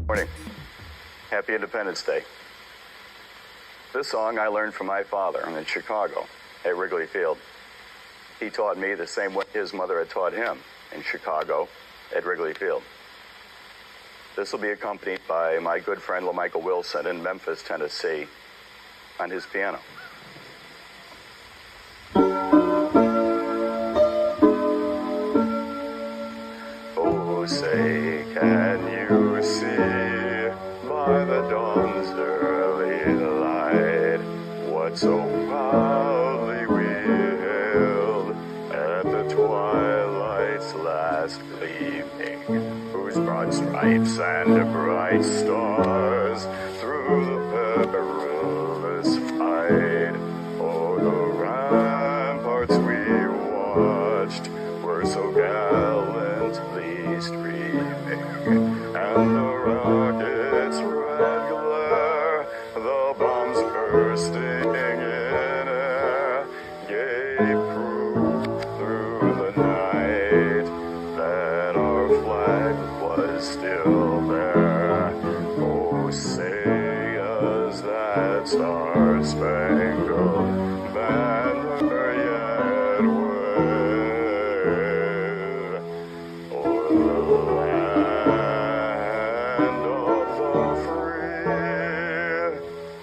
Morning. Happy Independence Day. This song I learned from my father in Chicago at Wrigley Field. He taught me the same way his mother had taught him in Chicago at Wrigley Field. This will be accompanied by my good friend LaMichael Wilson in Memphis, Tennessee, on his piano. Oh, say, can you see by the dawn's early light what so proudly we hailed at the twilight's last gleaming, whose broad stripes and bright stars through the perilous fight, oh, the ramparts we watched were so gallantly streaming, and the rockets' red glare, the bombs bursting in air, gave proof through the night that our flag was still there. Oh, say as that star-spangled banner yet wave o'er the land of the free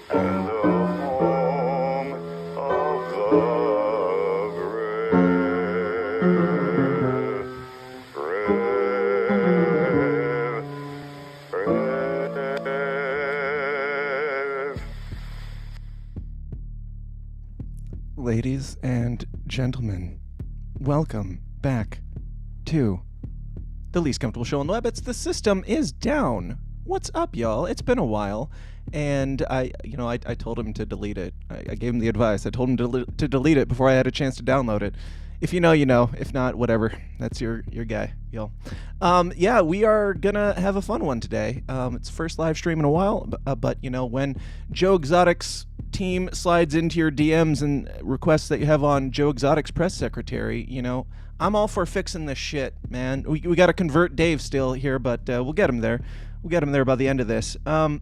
and the home of the brave. Ladies and gentlemen, welcome back to the least comfortable show on the web. It's The System Is Down. What's up, y'all? It's been a while, and I told him to delete it. I gave him the advice. I told him to delete it before I had a chance to download it. If you know, you know. If not, whatever. That's your guy, y'all. Yeah, we are gonna have a fun one today. It's the first live stream in a while, but you know, when Joe Exotic's team slides into your DMs and requests that you have on Joe Exotic's press secretary, you know, I'm all for fixing this shit, man. We got to convert Dave still here, but we'll get him there. We'll get him there by the end of this. Let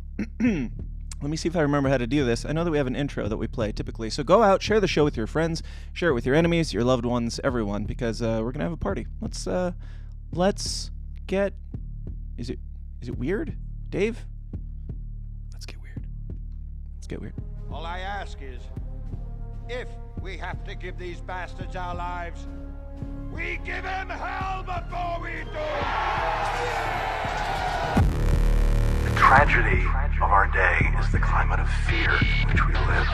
me see if I remember how to do this. I know that we have an intro that we play typically. So go out, share the show with your friends, share it with your enemies, your loved ones, everyone, because we're gonna have a party. Let's get. Is it weird, Dave? Let's get weird. Let's get weird. All I ask is, if we have to give these bastards our lives, we give them hell before we do! The tragedy of our day is the climate of fear in which we live.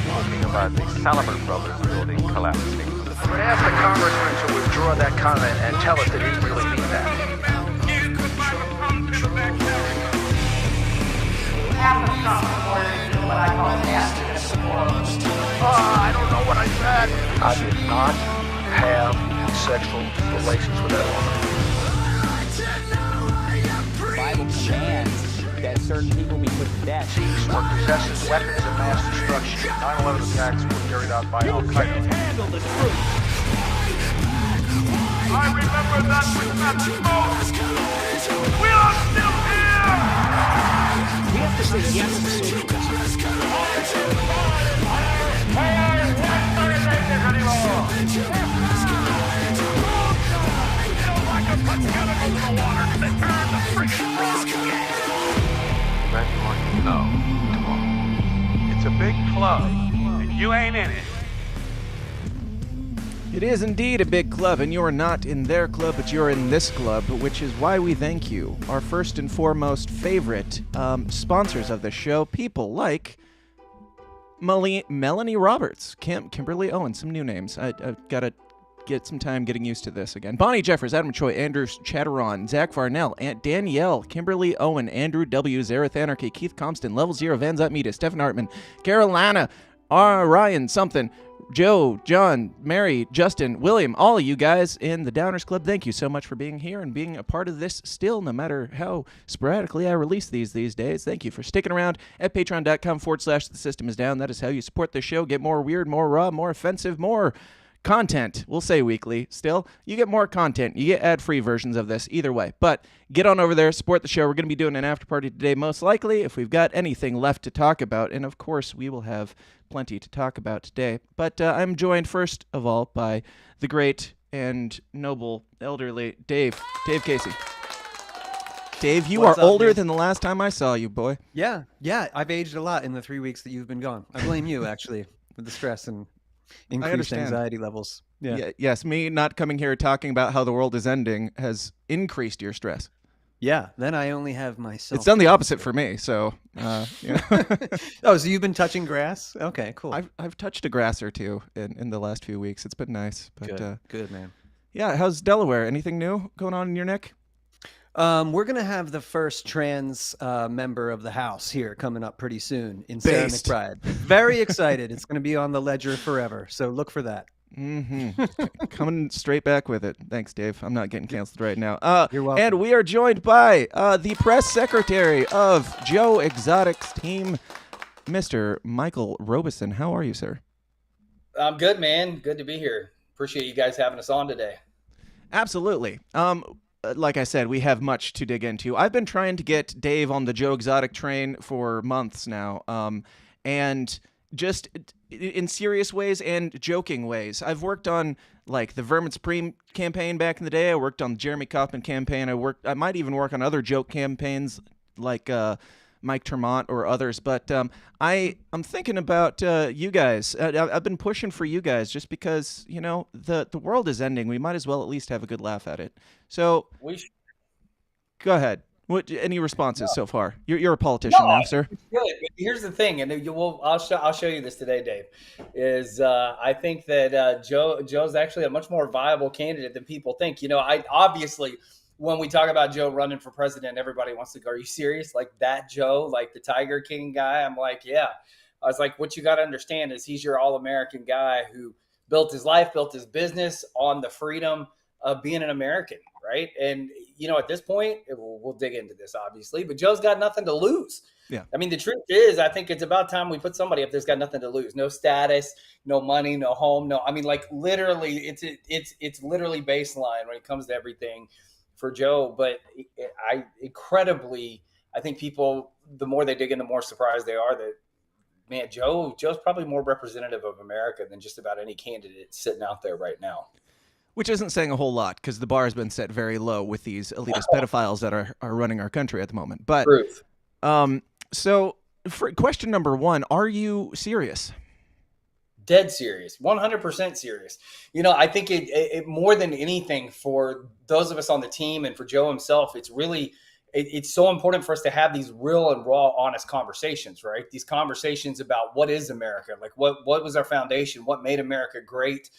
Talking about the Salomon Brothers building collapsing. I would ask the congressman to withdraw that comment and tell us that he didn't really mean that. Half of Trump supporters do what I call activist support. I don't know what I said. I did not have sexual relations with that woman. The Bible commands that certain people be put to death. Thieves or possesses weapons of mass destruction. 9/11 attacks were carried out by Al-Qaeda. Handle the truth! I remember that with that smoke! We are still here! We have to say yes to socialism. No, tomorrow. It's a big club, and you ain't in it. It is indeed a big club, and you are not in their club, but you're in this club, which is why we thank you, our first and foremost favorite sponsors of the show, people like Melanie Roberts, Kimberly Owen, some new names. I've got to get some time getting used to this again. Bonnie Jeffers, Adam Choi, Andrew Chatteron, Zach Varnell, Aunt Danielle, Kimberly Owen, Andrew W., Zareth Anarchy, Keith Compston, Level Zero, Van Zant Media, Stephen Hartman, Carolina, Ryan something, Joe, John, Mary, Justin, William, all of you guys in the Downers Club, thank you so much for being here and being a part of this still, no matter how sporadically I release these days. Thank you for sticking around at patreon.com/thesystemIsDown. That is how you support the show, get more weird, more raw, more offensive, more content. We'll say weekly still. You get more content. You get ad-free versions of this either way. But get on over there, support the show. We're going to be doing an after party today, most likely, if we've got anything left to talk about. And, of course, we will have plenty to talk about today. But I'm joined, first of all, by the great and noble elderly Dave Casey. Dave, you are older than the last time I saw you, boy. Yeah, I've aged a lot in the 3 weeks that you've been gone. I blame you, actually, with the stress and increased anxiety levels. Yeah. Yes, me not coming here talking about how the world is ending has increased your stress. Yeah, then I only have myself. It's done the opposite for me, so Oh, so you've been touching grass? Okay, cool. I've touched a grass or two in the last few weeks. It's been nice. But, Good, man. Yeah, how's Delaware? Anything new going on in your neck? We're going to have the first trans member of the House here coming up pretty soon in Sarah McBride. Very excited. It's going to be on the ledger forever, so look for that. Mm-hmm. Coming straight back with it. Thanks, Dave. I'm not getting canceled right now. You're welcome. And we are joined by the press secretary of Joe Exotic's team, Mr. Michael Robison. How are you, sir? I'm good, man. Good to be here. Appreciate you guys having us on today. Absolutely. Like I said, we have much to dig into. I've been trying to get Dave on the Joe Exotic train for months now, and just in serious ways and joking ways. I've worked on like the Vermin Supreme campaign back in the day. I worked on the Jeremy Kauffman campaign. I might even work on other joke campaigns like Mike Tremont or others. But I'm thinking about you guys. I've been pushing for you guys just because, you know, the world is ending. We might as well at least have a good laugh at it. So go ahead. Any responses so far? You're a politician now, sir. Good. Here's the thing, and I'll show you this today, Dave. Is I think that Joe's actually a much more viable candidate than people think. You know, obviously when we talk about Joe running for president, everybody wants to go, "Are you serious? Like that Joe, like the Tiger King guy?" I'm like, yeah. I was like, what you got to understand is he's your all-American guy who built his life, built his business on the freedom of being an American, right? And, you know, at this point, we'll dig into this, obviously, but Joe's got nothing to lose. Yeah. I mean, the truth is, I think it's about time we put somebody up that's got nothing to lose. No status, no money, no home, no. I mean, like literally, it's literally baseline when it comes to everything for Joe. But I think people, the more they dig in, the more surprised they are that, man, Joe's probably more representative of America than just about any candidate sitting out there right now. Which isn't saying a whole lot because the bar has been set very low with these elitist pedophiles that are running our country at the moment. But Truth. So for question number one, are you serious? Dead serious, 100% serious. You know, I think it more than anything for those of us on the team and for Joe himself, it's so important for us to have these real and raw, honest conversations, right? These conversations about what is America? Like what was our foundation? What made America great?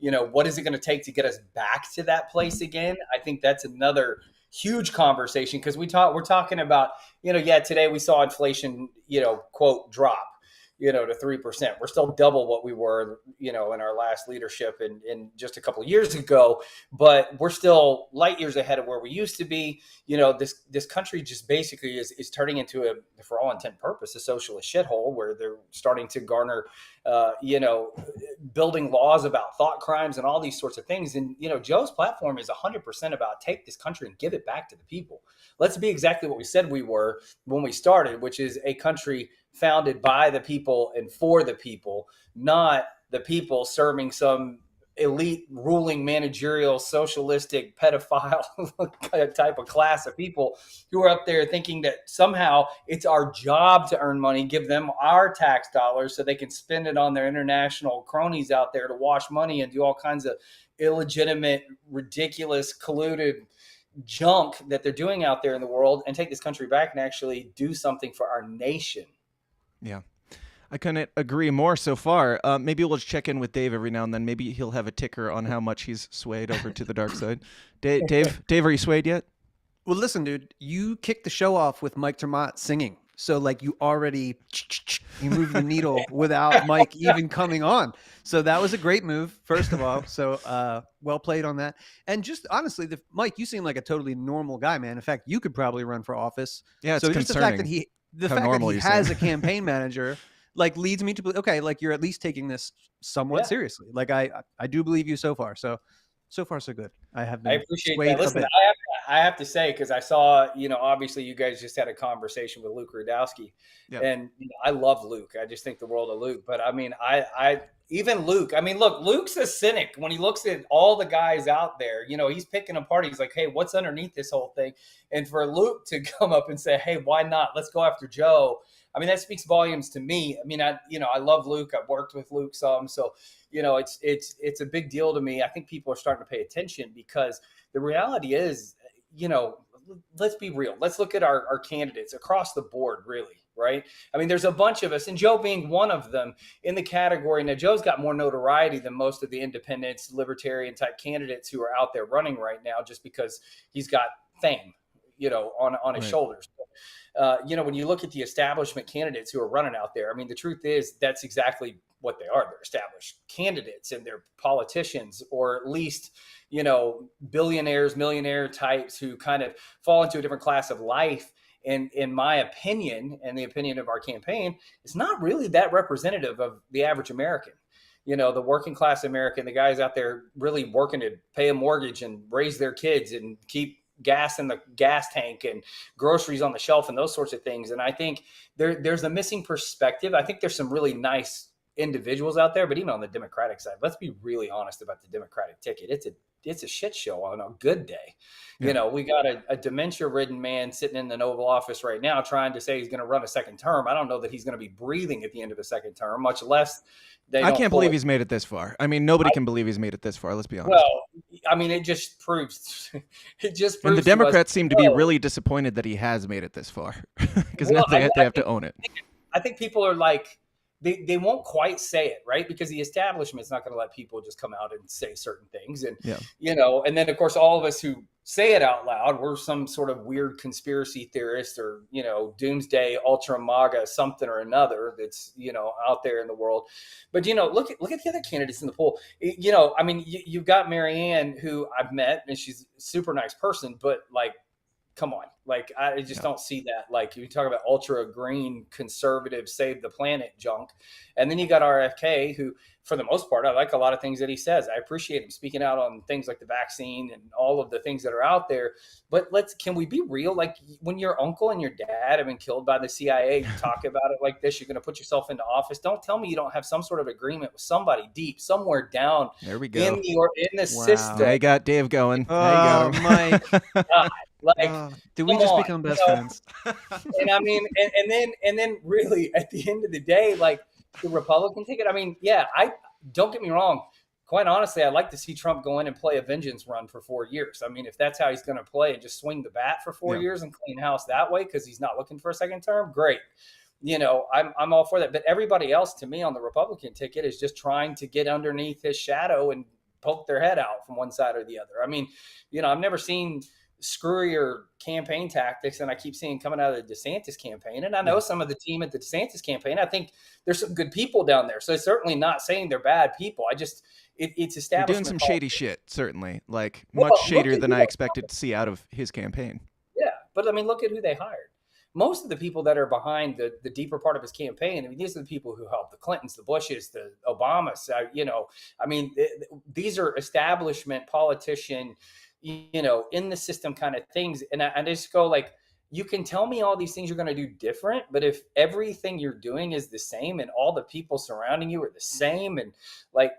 You know, what is it going to take to get us back to that place again? I think that's another huge conversation because we're talking about, you know, today we saw inflation, you know, quote, drop, you know, to 3%. We're still double what we were, you know, in our last leadership in just a couple of years ago, but we're still light years ahead of where we used to be. You know, this country just basically is turning into for all intent and purpose, a socialist shithole where they're starting to garner, you know, building laws about thought crimes and all these sorts of things. And, you know, Joe's platform is 100% about take this country and give it back to the people. Let's be exactly what we said we were when we started, which is a country founded by the people and for the people, not the people serving some elite ruling managerial socialistic pedophile type of class of people who are up there thinking that somehow it's our job to earn money, give them our tax dollars so they can spend it on their international cronies out there to wash money and do all kinds of illegitimate, ridiculous, colluded junk that they're doing out there in the world and take this country back and actually do something for our nation. Yeah, I couldn't agree more so far. Maybe we'll just check in with Dave every now and then. Maybe he'll have a ticker on how much he's swayed over to the dark side. Dave, are you swayed yet? Well, listen, dude, you kicked the show off with Mike Tremont singing. So like you already moved the needle without Mike even coming on. So that was a great move, first of all. So well played on that. And just honestly, Mike, you seem like a totally normal guy, man. In fact, you could probably run for office. Yeah, it's so concerning. Just the fact that he has a campaign manager like leads me to believe, okay, like you're at least taking this somewhat seriously. Like I do believe you so far. So far so good. I have been I appreciate swayed that. Listen, a bit. I have to say, because I saw, obviously you guys just had a conversation with Luke Rudowski, Yep. and I love Luke. I just think the world of Luke. But I mean, I even Luke. I mean, look, Luke's a cynic when he looks at all the guys out there. He's picking apart. He's like, hey, what's underneath this whole thing? And for Luke to come up and say, hey, why not? Let's go after Joe. I mean, that speaks volumes to me. I mean, I love Luke. I've worked with Luke some, so it's a big deal to me. I think people are starting to pay attention because the reality is, let's be real. Let's look at our candidates across the board, really, right? I mean, there's a bunch of us, and Joe being one of them in the category. Now, Joe's got more notoriety than most of the independents, libertarian type candidates who are out there running right now, just because he's got fame, on his shoulders. When you look at the establishment candidates who are running out there, I mean, the truth is that's exactly what they are. They're established candidates and they're politicians, or at least, billionaires, millionaire types who kind of fall into a different class of life. And in my opinion, and the opinion of our campaign, it's not really that representative of the average American. The working class American, the guys out there really working to pay a mortgage and raise their kids and keep gas in the gas tank and groceries on the shelf and those sorts of things. And I think there's a missing perspective. I think there's some really nice individuals out there, but even on the Democratic side, let's be really honest about the Democratic ticket. It's a shit show on a good day. Yeah. We got a dementia-ridden man sitting in the Oval Office right now trying to say he's going to run a second term. I don't know that he's going to be breathing at the end of a second term, much less I can't believe he's made it this far. I mean, nobody can believe he's made it this far. Let's be honest. Well, I mean, it just proves. And the Democrats seem to be really disappointed that he has made it this far, because now they have to own it. I think people are like, they won't quite say it, right? Because the establishment's not going to let people just come out and say certain things. And, and then, of course, all of us who say it out loud, we're some sort of weird conspiracy theorist or, doomsday ultra MAGA something or another that's, out there in the world. But, look at the other candidates in the poll. I mean, you've got Marianne, who I've met, and she's a super nice person, but like, come on. Like, I just don't see that. Like, you talk about ultra green conservative, save the planet junk. And then you got RFK, who, for the most part, I like a lot of things that he says. I appreciate him speaking out on things like the vaccine and all of the things that are out there. But can we be real? Like, when your uncle and your dad have been killed by the CIA, you talk about it like this, you're going to put yourself into office. Don't tell me you don't have some sort of agreement with somebody deep, somewhere down there we go. in the system. I got Dave going. Oh, Mike. Did we just become best friends? And I mean, and then really at the end of the day, like the Republican ticket, I mean, I don't get me wrong. Quite honestly, I'd like to see Trump go in and play a vengeance run for 4 years. I mean, if that's how he's going to play and just swing the bat for 4 years and clean house that way, because he's not looking for a second term, great. I'm all for that. But everybody else, to me, on the Republican ticket is just trying to get underneath his shadow and poke their head out from one side or the other. I mean, I've never seen screwier campaign tactics and I keep seeing coming out of the DeSantis campaign. And I know some of the team at the DeSantis campaign, I think there's some good people down there. So it's certainly not saying they're bad people. I just, it's establishment. They're doing some shady shit, certainly. Like much shadier than I expected to see out of his campaign. Yeah. But I mean, look at who they hired. Most of the people that are behind the deeper part of his campaign, I mean, these are the people who helped the Clintons, the Bushes, the Obamas. These are establishment politician, in the system kind of things. And I just go like, you can tell me all these things you're going to do different, but if everything you're doing is the same and all the people surrounding you are the same, and like,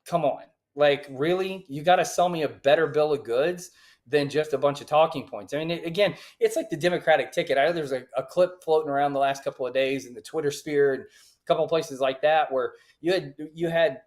come on, like really, you got to sell me a better bill of goods than just a bunch of talking points. I mean, again, it's like the Democratic ticket. There's a clip floating around the last couple of days in the Twitter sphere and a couple of places like that where you had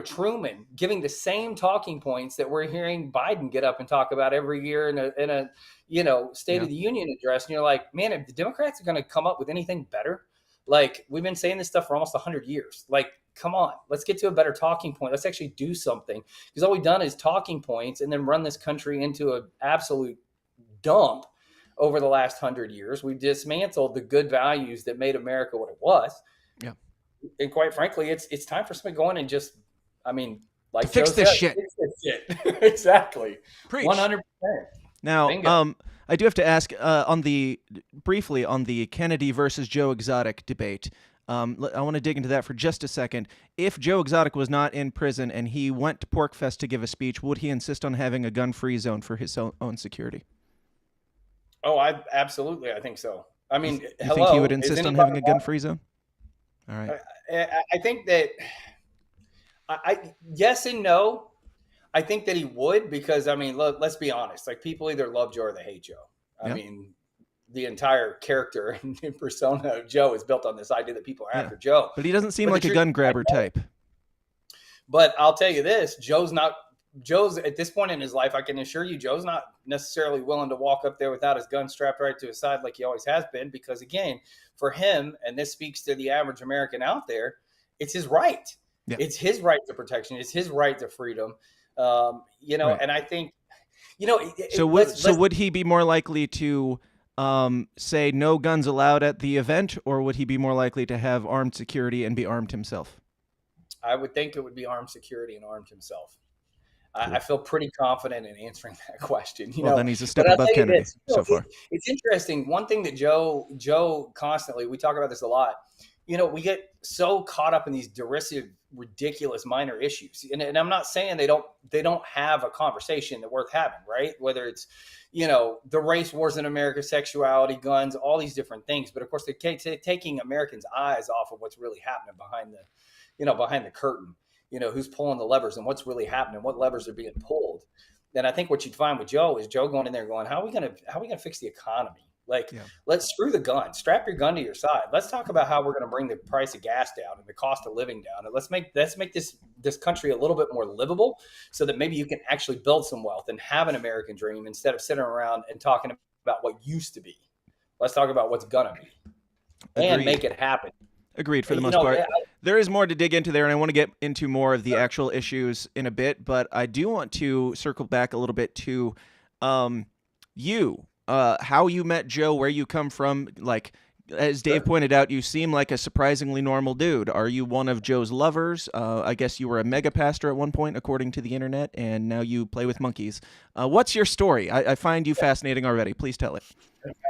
Truman giving the same talking points that we're hearing Biden get up and talk about every year in a State of the Union address. And you're like, man, if the Democrats are going to come up with anything better, like we've been saying this stuff for almost 100 years, like, come on, let's get to a better talking point. Let's actually do something, because all we've done is talking points and then run this country into an absolute dump over the last 100 years. We've dismantled the good values that made America what it was. Yeah. And quite frankly, it's time for somebody going and just, I mean, like fix this shit. Fix this shit. Exactly. Preach. 100%. Now, I do have to ask briefly on the Kennedy versus Joe Exotic debate. I want to dig into that for just a second. If Joe Exotic was not in prison and he went to PorkFest to give a speech, would he insist on having a gun-free zone for his own security? Oh, I think so. I mean, you think he would insist on having a gun-free zone? All right. I think that I yes and no. I think that he would, because I mean, let's be honest. Like, people either love Joe or they hate Joe. I mean, the entire character and persona of Joe is built on this idea that people are after Joe. But he doesn't seem like a gun grabber type. But I'll tell you this: Joe's at this point in his life, I can assure you, Joe's not necessarily willing to walk up there without his gun strapped right to his side like he always has been, because again, for him, and this speaks to the average American out there, it's his right. Yeah. It's his right to protection. It's his right to freedom. And I think, would he be more likely to say no guns allowed at the event, or would he be more likely to have armed security and be armed himself? I would think it would be armed security and armed himself. I feel pretty confident in answering that question. Then he's a step above Kennedy so far. It's interesting. One thing that Joe constantly, we talk about this a lot. We get so caught up in these derisive, ridiculous minor issues, and I'm not saying they don't have a conversation that's worth having, right? Whether it's the race wars in America, sexuality, guns, all these different things. But of course, they're taking Americans' eyes off of what's really happening behind the curtain. Who's pulling the levers and what's really happening, what levers are being pulled. And I think what you'd find with Joe is Joe going in there going, how are we gonna fix the economy? Let's screw the gun, strap your gun to your side. Let's talk about how we're going to bring the price of gas down and the cost of living down. And let's make this country a little bit more livable, so that maybe you can actually build some wealth and have an American dream instead of sitting around and talking about what used to be. Let's talk about what's going to be. And make it happen. Agreed for the most part. There is more to dig into there, and I want to get into more of the actual issues in a bit, but I do want to circle back a little bit to you. How you met Joe, where you come from. Like, as Dave pointed out, you seem like a surprisingly normal dude. Are you one of Joe's lovers? I guess you were a mega pastor at one point, according to the internet, and now you play with monkeys. What's your story? I find you fascinating already. Please tell it.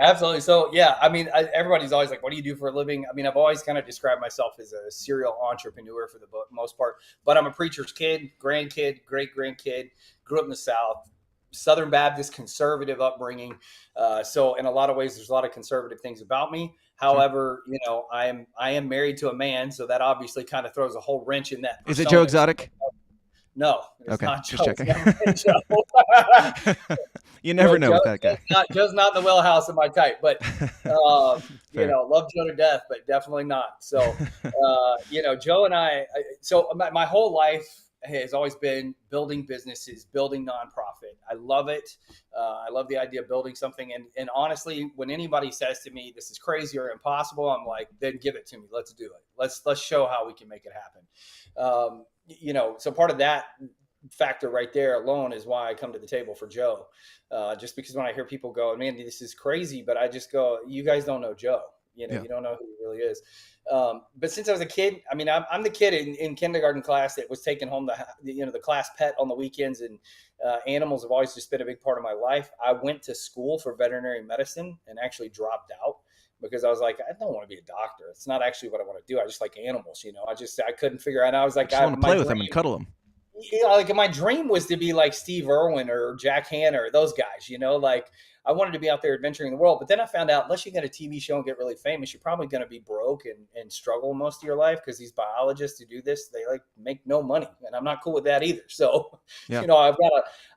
Absolutely. So, yeah, I mean, everybody's always like, what do you do for a living? I mean, I've always kind of described myself as a serial entrepreneur for the most part, but I'm a preacher's kid, grandkid, great-grandkid, grew up in the South. Southern Baptist, conservative upbringing. So in a lot of ways, there's a lot of conservative things about me. However, I am married to a man, so that obviously kind of throws a whole wrench in that. Is it Joe Exotic? No, it's not Joe. Just checking. You never know with that guy. Joe's not in the wheelhouse of my type, but love Joe to death, but definitely not. So, Joe and I. So my whole life has always been building businesses, building nonprofit. I love it. I love the idea of building something. And honestly, when anybody says to me, this is crazy or impossible, I'm like, then give it to me. Let's do it. Let's show how we can make it happen. So part of that factor right there alone is why I come to the table for Joe. Just because when I hear people go, man, this is crazy, but I just go, you guys don't know Joe. You don't know who he really is. But since I was a kid, I mean, I'm the kid in kindergarten class that was taking home the class pet on the weekends, and animals have always just been a big part of my life. I went to school for veterinary medicine and actually dropped out because I was like, I don't want to be a doctor. It's not actually what I want to do. I just like animals, I couldn't figure out. I was like, I want to play with them and cuddle them. Like my dream was to be like Steve Irwin or Jack Hanna or those guys, I wanted to be out there adventuring the world. But then I found out, unless you get a TV show and get really famous, you're probably going to be broke and struggle most of your life, because these biologists who do this, they make no money. And I'm not cool with that either. So, I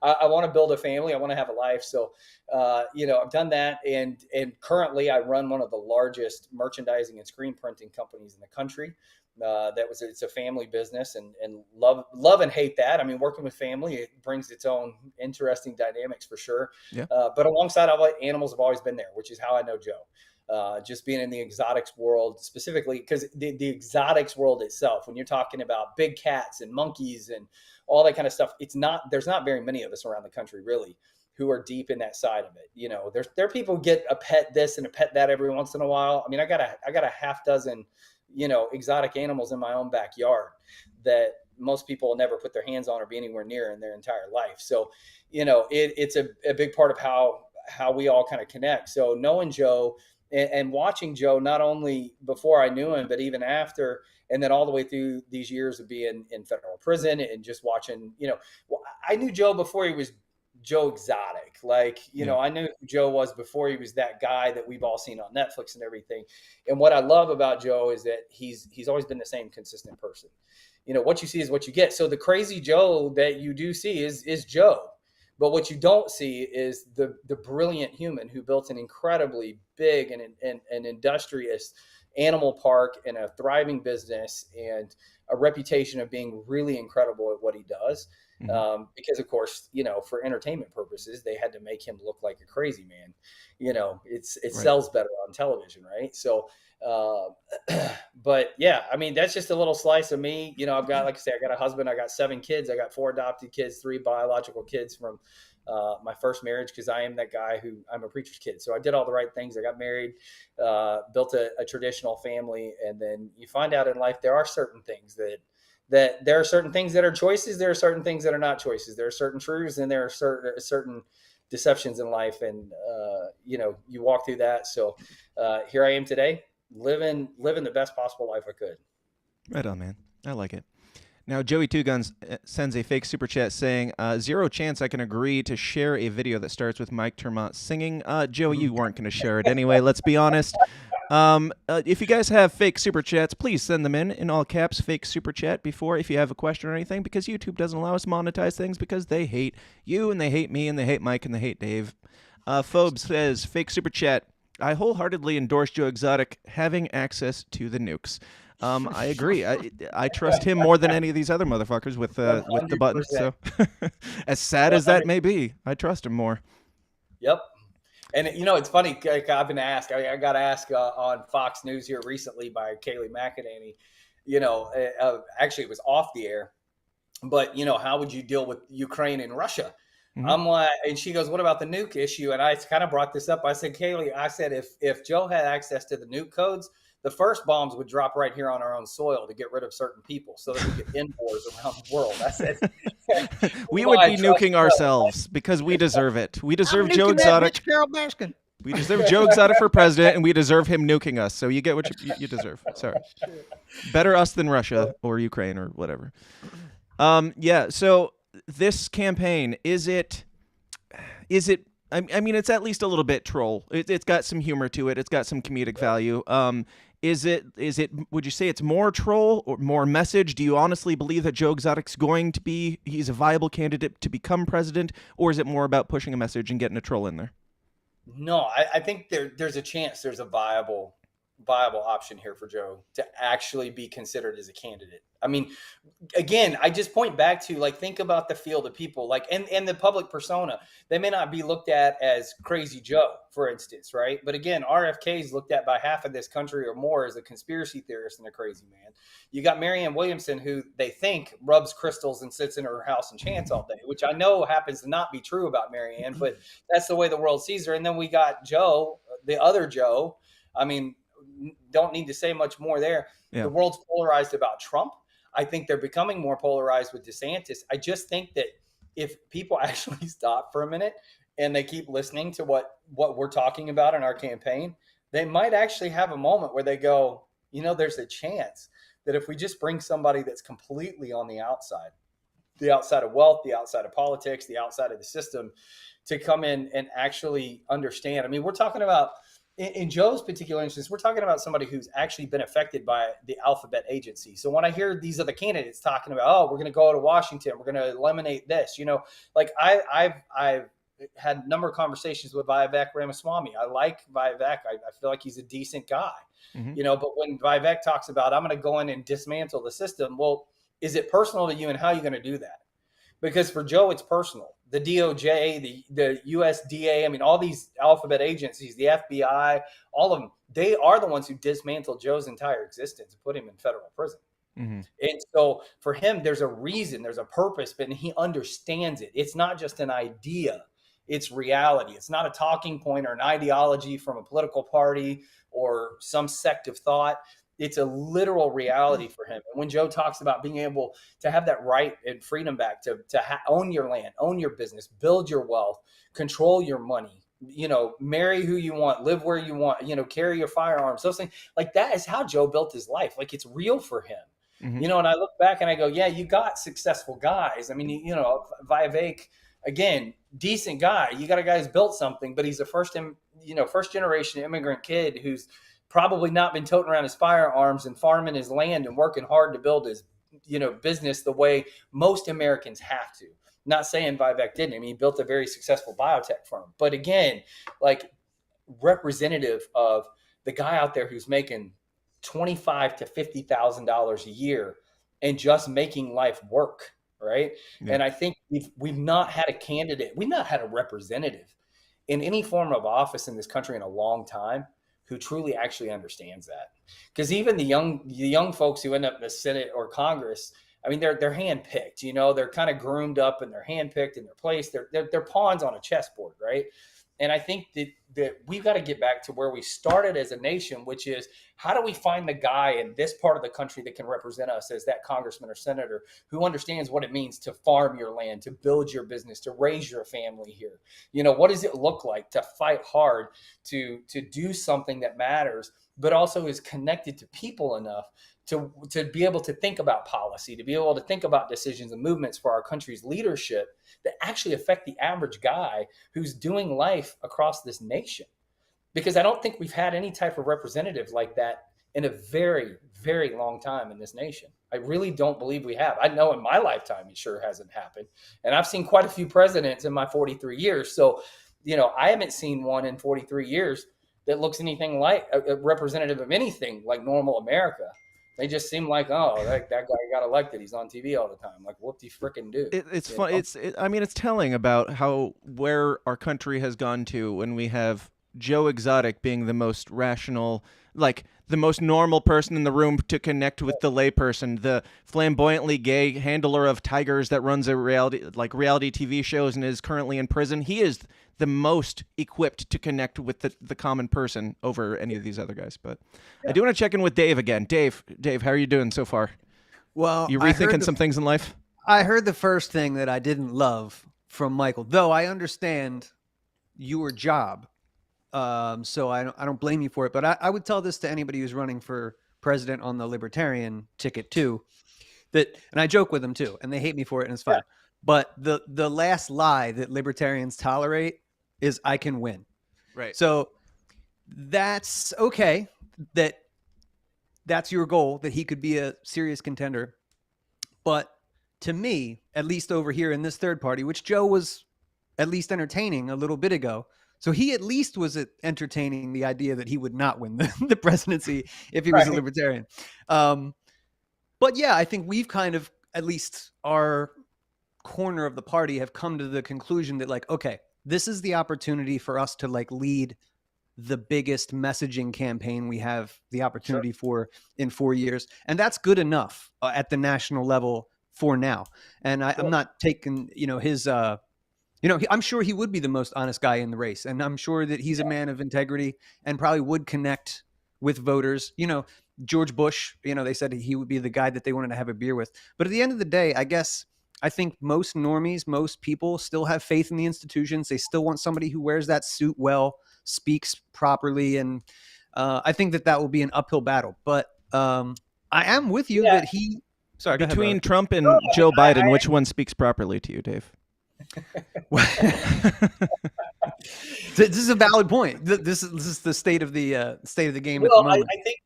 want to build a family. I want to have a life. So, I've done that. And currently I run one of the largest merchandising and screen printing companies in the country. It's a family business, and love and hate that. I mean, working with family, it brings its own interesting dynamics for sure. Yeah. But alongside of it, animals have always been there, which is how I know Joe. Just being in the exotics world specifically, because the exotics world itself, when you're talking about big cats and monkeys and all that kind of stuff, there's not very many of us around the country really who are deep in that side of it. There are people who get a pet this and a pet that every once in a while. I mean, I got a half dozen exotic animals in my own backyard that most people will never put their hands on or be anywhere near in their entire life. So, it's a big part of how we all kind of connect. So knowing Joe and watching Joe, not only before I knew him, but even after, and then all the way through these years of being in federal prison and just watching, I knew Joe before he was Joe Exotic. Like, I knew who Joe was before he was that guy that we've all seen on Netflix and everything. And what I love about Joe is that he's always been the same consistent person. What you see is what you get. So the crazy Joe that you do see is Joe. But what you don't see is the brilliant human who built an incredibly big and industrious animal park and a thriving business and a reputation of being really incredible at what he does. Because of course, for entertainment purposes, they had to make him look like a crazy man. It sells better on television, right? So, but yeah, I mean, that's just a little slice of me. I've got, like I say, I got a husband, I got 7 kids, I got 4 adopted kids, 3 biological kids from my first marriage, because I am that guy who I'm a preacher's kid. So I did all the right things. I got married, built a traditional family, and then you find out in life there are certain things that there are certain things that are choices. There are certain things that are not choices. There are certain truths, and there are certain deceptions in life. And, you walk through that. So here I am today, living the best possible life I could. Right on, man. I like it. Now, Joey Two Guns sends a fake super chat saying, 0 chance I can agree to share a video that starts with Mike Termont singing. Joey, you weren't going to share it anyway, let's be honest. If you guys have fake super chats, please send them in all caps, fake super chat if you have a question or anything, because YouTube doesn't allow us to monetize things because they hate you and they hate me and they hate Mike and they hate Dave. Phobes says, fake super chat, I wholeheartedly endorse Joe Exotic having access to the nukes. I agree. I trust him more than any of these other motherfuckers with the buttons. So, as sad as that may be, I trust him more. Yep. And it's funny. I've been asked. I got asked on Fox News here recently by Kayleigh McEnany. Actually, it was off the air. But how would you deal with Ukraine and Russia? Mm-hmm. I'm like, and she goes, "What about the nuke issue?" And I kind of brought this up. I said, Kayleigh, I said, if Joe had access to the nuke codes, the first bombs would drop right here on our own soil to get rid of certain people so that we could end wars around the world. I said, we would be nuking ourselves because we deserve it. We deserve Joe Exotic. Carole Baskin. We deserve Joe Exotic for president, and we deserve him nuking us. So you get what you deserve. Sorry. Better us than Russia or Ukraine or whatever. Yeah. So this campaign, is it? I mean, it's at least a little bit troll. It's got some humor to it. It's got some comedic value. Is it? Would you say it's more troll or more message? Do you honestly believe that Joe Exotic's he's a viable candidate to become president, or is it more about pushing a message and getting a troll in there? No, I think there's a chance there's a viable option here for Joe to actually be considered as a candidate. I mean, again, I just point back to think about the field of people and the public persona. They may not be looked at as Crazy Joe, for instance, right? But again, RFK is looked at by half of this country or more as a conspiracy theorist and a crazy man. You got Marianne Williamson, who they think rubs crystals and sits in her house and chants all day, which I know happens to not be true about Marianne, but that's the way the world sees her. And then we got Joe, the other Joe. I mean, don't need to say much more there. Yeah. The world's polarized about Trump. I think they're becoming more polarized with DeSantis. I just think that if people actually stop for a minute and they keep listening to what we're talking about in our campaign, they might actually have a moment where they go, there's a chance that if we just bring somebody that's completely on the outside of wealth, the outside of politics, the outside of the system, to come in and actually understand. I mean, we're talking about, in Joe's particular instance, we're talking about somebody who's actually been affected by the alphabet agency. So when I hear these other candidates talking about, we're going to go to Washington, we're going to eliminate this, I've had a number of conversations with Vivek Ramaswamy. I like Vivek. I feel like he's a decent guy, but when Vivek talks about, I'm going to go in and dismantle the system. Well, is it personal to you, and how are you going to do that? Because for Joe, it's personal. The DOJ, the USDA, I mean, all these alphabet agencies, the FBI, all of them, they are the ones who dismantled Joe's entire existence and put him in federal prison. Mm-hmm. And so for him, there's a reason, there's a purpose, but he understands it. It's not just an idea. It's reality. It's not a talking point or an ideology from a political party or some sect of thought. It's a literal reality for him. And when Joe talks about being able to have that right and freedom back to own your land, own your business, build your wealth, control your money, marry who you want, live where you want, carry your firearms, those things. Like, that is how Joe built his life. Like, it's real for him. Mm-hmm. And I look back and I go, yeah, you got successful guys. I mean, Vivek, again, decent guy. You got a guy who's built something, but he's a first generation immigrant kid who's probably not been toting around his firearms and farming his land and working hard to build his, business the way most Americans have to. Not saying Vivek didn't. I mean, he built a very successful biotech firm. But again, like, representative of the guy out there who's making $25,000 to $50,000 a year and just making life work, right? Yeah. And I think we've not had a candidate, we've not had a representative in any form of office in this country in a long time who truly actually understands that. Because even the young folks who end up in the Senate or Congress, I mean, they're handpicked. They're kind of groomed up and they're handpicked and they're placed. They're pawns on a chessboard, right? And I think that we've got to get back to where we started as a nation, which is, how do we find the guy in this part of the country that can represent us as that congressman or senator who understands what it means to farm your land, to build your business, to raise your family here? What does it look like to fight hard, to do something that matters, but also is connected to people enough to be able to think about policy, to be able to think about decisions and movements for our country's leadership that actually affect the average guy who's doing life across this nation. Because I don't think we've had any type of representative like that in a very, very long time in this nation. I really don't believe we have. I know in my lifetime it sure hasn't happened. And I've seen quite a few presidents in my 43 years. So, I haven't seen one in 43 years that looks anything like a representative of anything like normal America. They just seem like, that guy got elected. He's on TV all the time. Like, what do you frickin' do? It's fun. It's telling about where our country has gone to when we have Joe Exotic being the most rational, like the most normal person in the room to connect with the layperson, the flamboyantly gay handler of tigers that runs a reality TV shows and is currently in prison. He is the most equipped to connect with the common person over any of these other guys. But yeah. I do want to check in with Dave again. Dave, how are you doing so far? Well, you rethinking some things in life? I heard the first thing that I didn't love from Michael, though I understand your job. So I don't blame you for it, but I would tell this to anybody who's running for president on the libertarian ticket too, and I joke with them too, and they hate me for it, and it's fine. Yeah. But the last lie that libertarians tolerate is I can win. Right. So that's okay. That's your goal, that he could be a serious contender. But to me, at least over here in this third party, which Joe was at least entertaining a little bit ago. So he at least was entertaining the idea that he would not win the presidency if he was a libertarian. But yeah, I think we've kind of, at least our corner of the party, have come to the conclusion that, like, okay, this is the opportunity for us to lead the biggest messaging campaign we have the opportunity for in 4 years. And that's good enough at the national level for now. And I'm not taking, his, I'm sure he would be the most honest guy in the race. And I'm sure that he's a man of integrity and probably would connect with voters. George Bush, they said he would be the guy that they wanted to have a beer with. But at the end of the day, I think most normies, most people still have faith in the institutions. They still want somebody who wears that suit well, speaks properly. And I think that will be an uphill battle. But I am with you that he... Sorry, between Trump and Joe Biden, which one speaks properly to you, Dave? This is a valid point. This is the state of the game at the moment. I think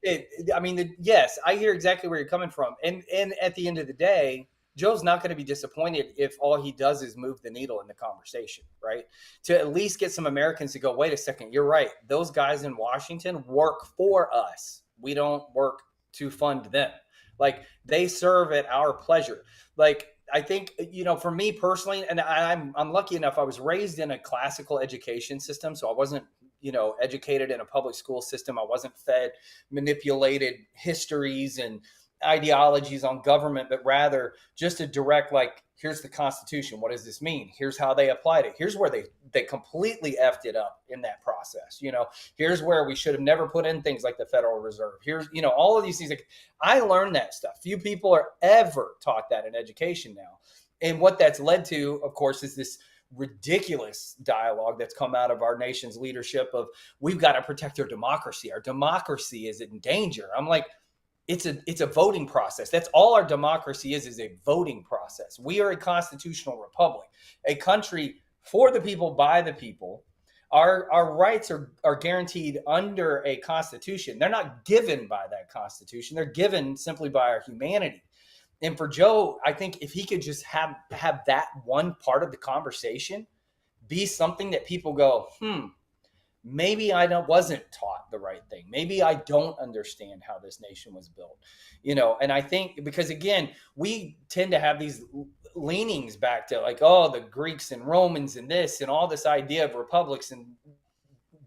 that, yes, I hear exactly where you're coming from. And at the end of the day, Joe's not going to be disappointed if all he does is move the needle in the conversation, right? To at least get some Americans to go, wait a second, you're right. Those guys in Washington work for us. We don't work to fund them. Like, they serve at our pleasure. Like, I think, for me personally, and I'm lucky enough, I was raised in a classical education system. So I wasn't, educated in a public school system. I wasn't fed manipulated histories and ideologies on government, but rather just a direct, here's the Constitution. What does this mean? Here's how they applied it. Here's where they completely effed it up in that process. Here's where we should have never put in things like the Federal Reserve. Here's, all of these things. I learned that stuff. Few people are ever taught that in education now. And what that's led to, of course, is this ridiculous dialogue that's come out of our nation's leadership of we've got to protect our democracy. Our democracy is in danger. I'm like, it's a voting process. That's all our democracy is a voting process. We are a constitutional republic, a country for the people, by the people. Our rights are guaranteed under a constitution. They're not given by that constitution. They're given simply by our humanity. And for Joe, I think if he could just have that one part of the conversation be something that people go, maybe I wasn't taught the right thing. Maybe I don't understand how this nation was built, and I think because again, we tend to have these leanings back to like, oh, the Greeks and Romans and this and all this idea of republics and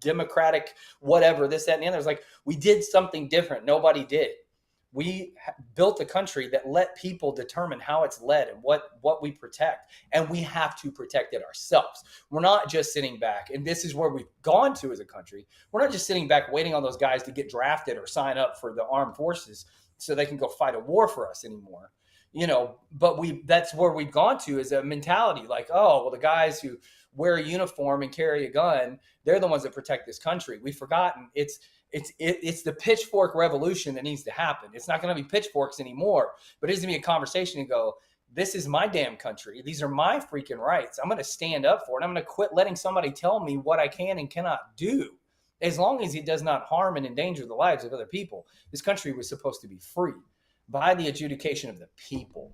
democratic, whatever, this, that, and the other. It's like, we did something different. Nobody did. We built a country that let people determine how it's led and what we protect. And we have to protect it ourselves. We're not just sitting back. And this is where we've gone to as a country. We're not just sitting back waiting on those guys to get drafted or sign up for the armed forces so they can go fight a war for us anymore. But that's where we've gone to is a mentality like, oh, well, the guys who wear a uniform and carry a gun, they're the ones that protect this country. We've forgotten it's the pitchfork revolution that needs to happen. It's not going to be pitchforks anymore, but it needs to be a conversation and go, this is my damn country. These are my freaking rights. I'm going to stand up for it. I'm going to quit letting somebody tell me what I can and cannot do. As long as it does not harm and endanger the lives of other people. This country was supposed to be free by the adjudication of the people.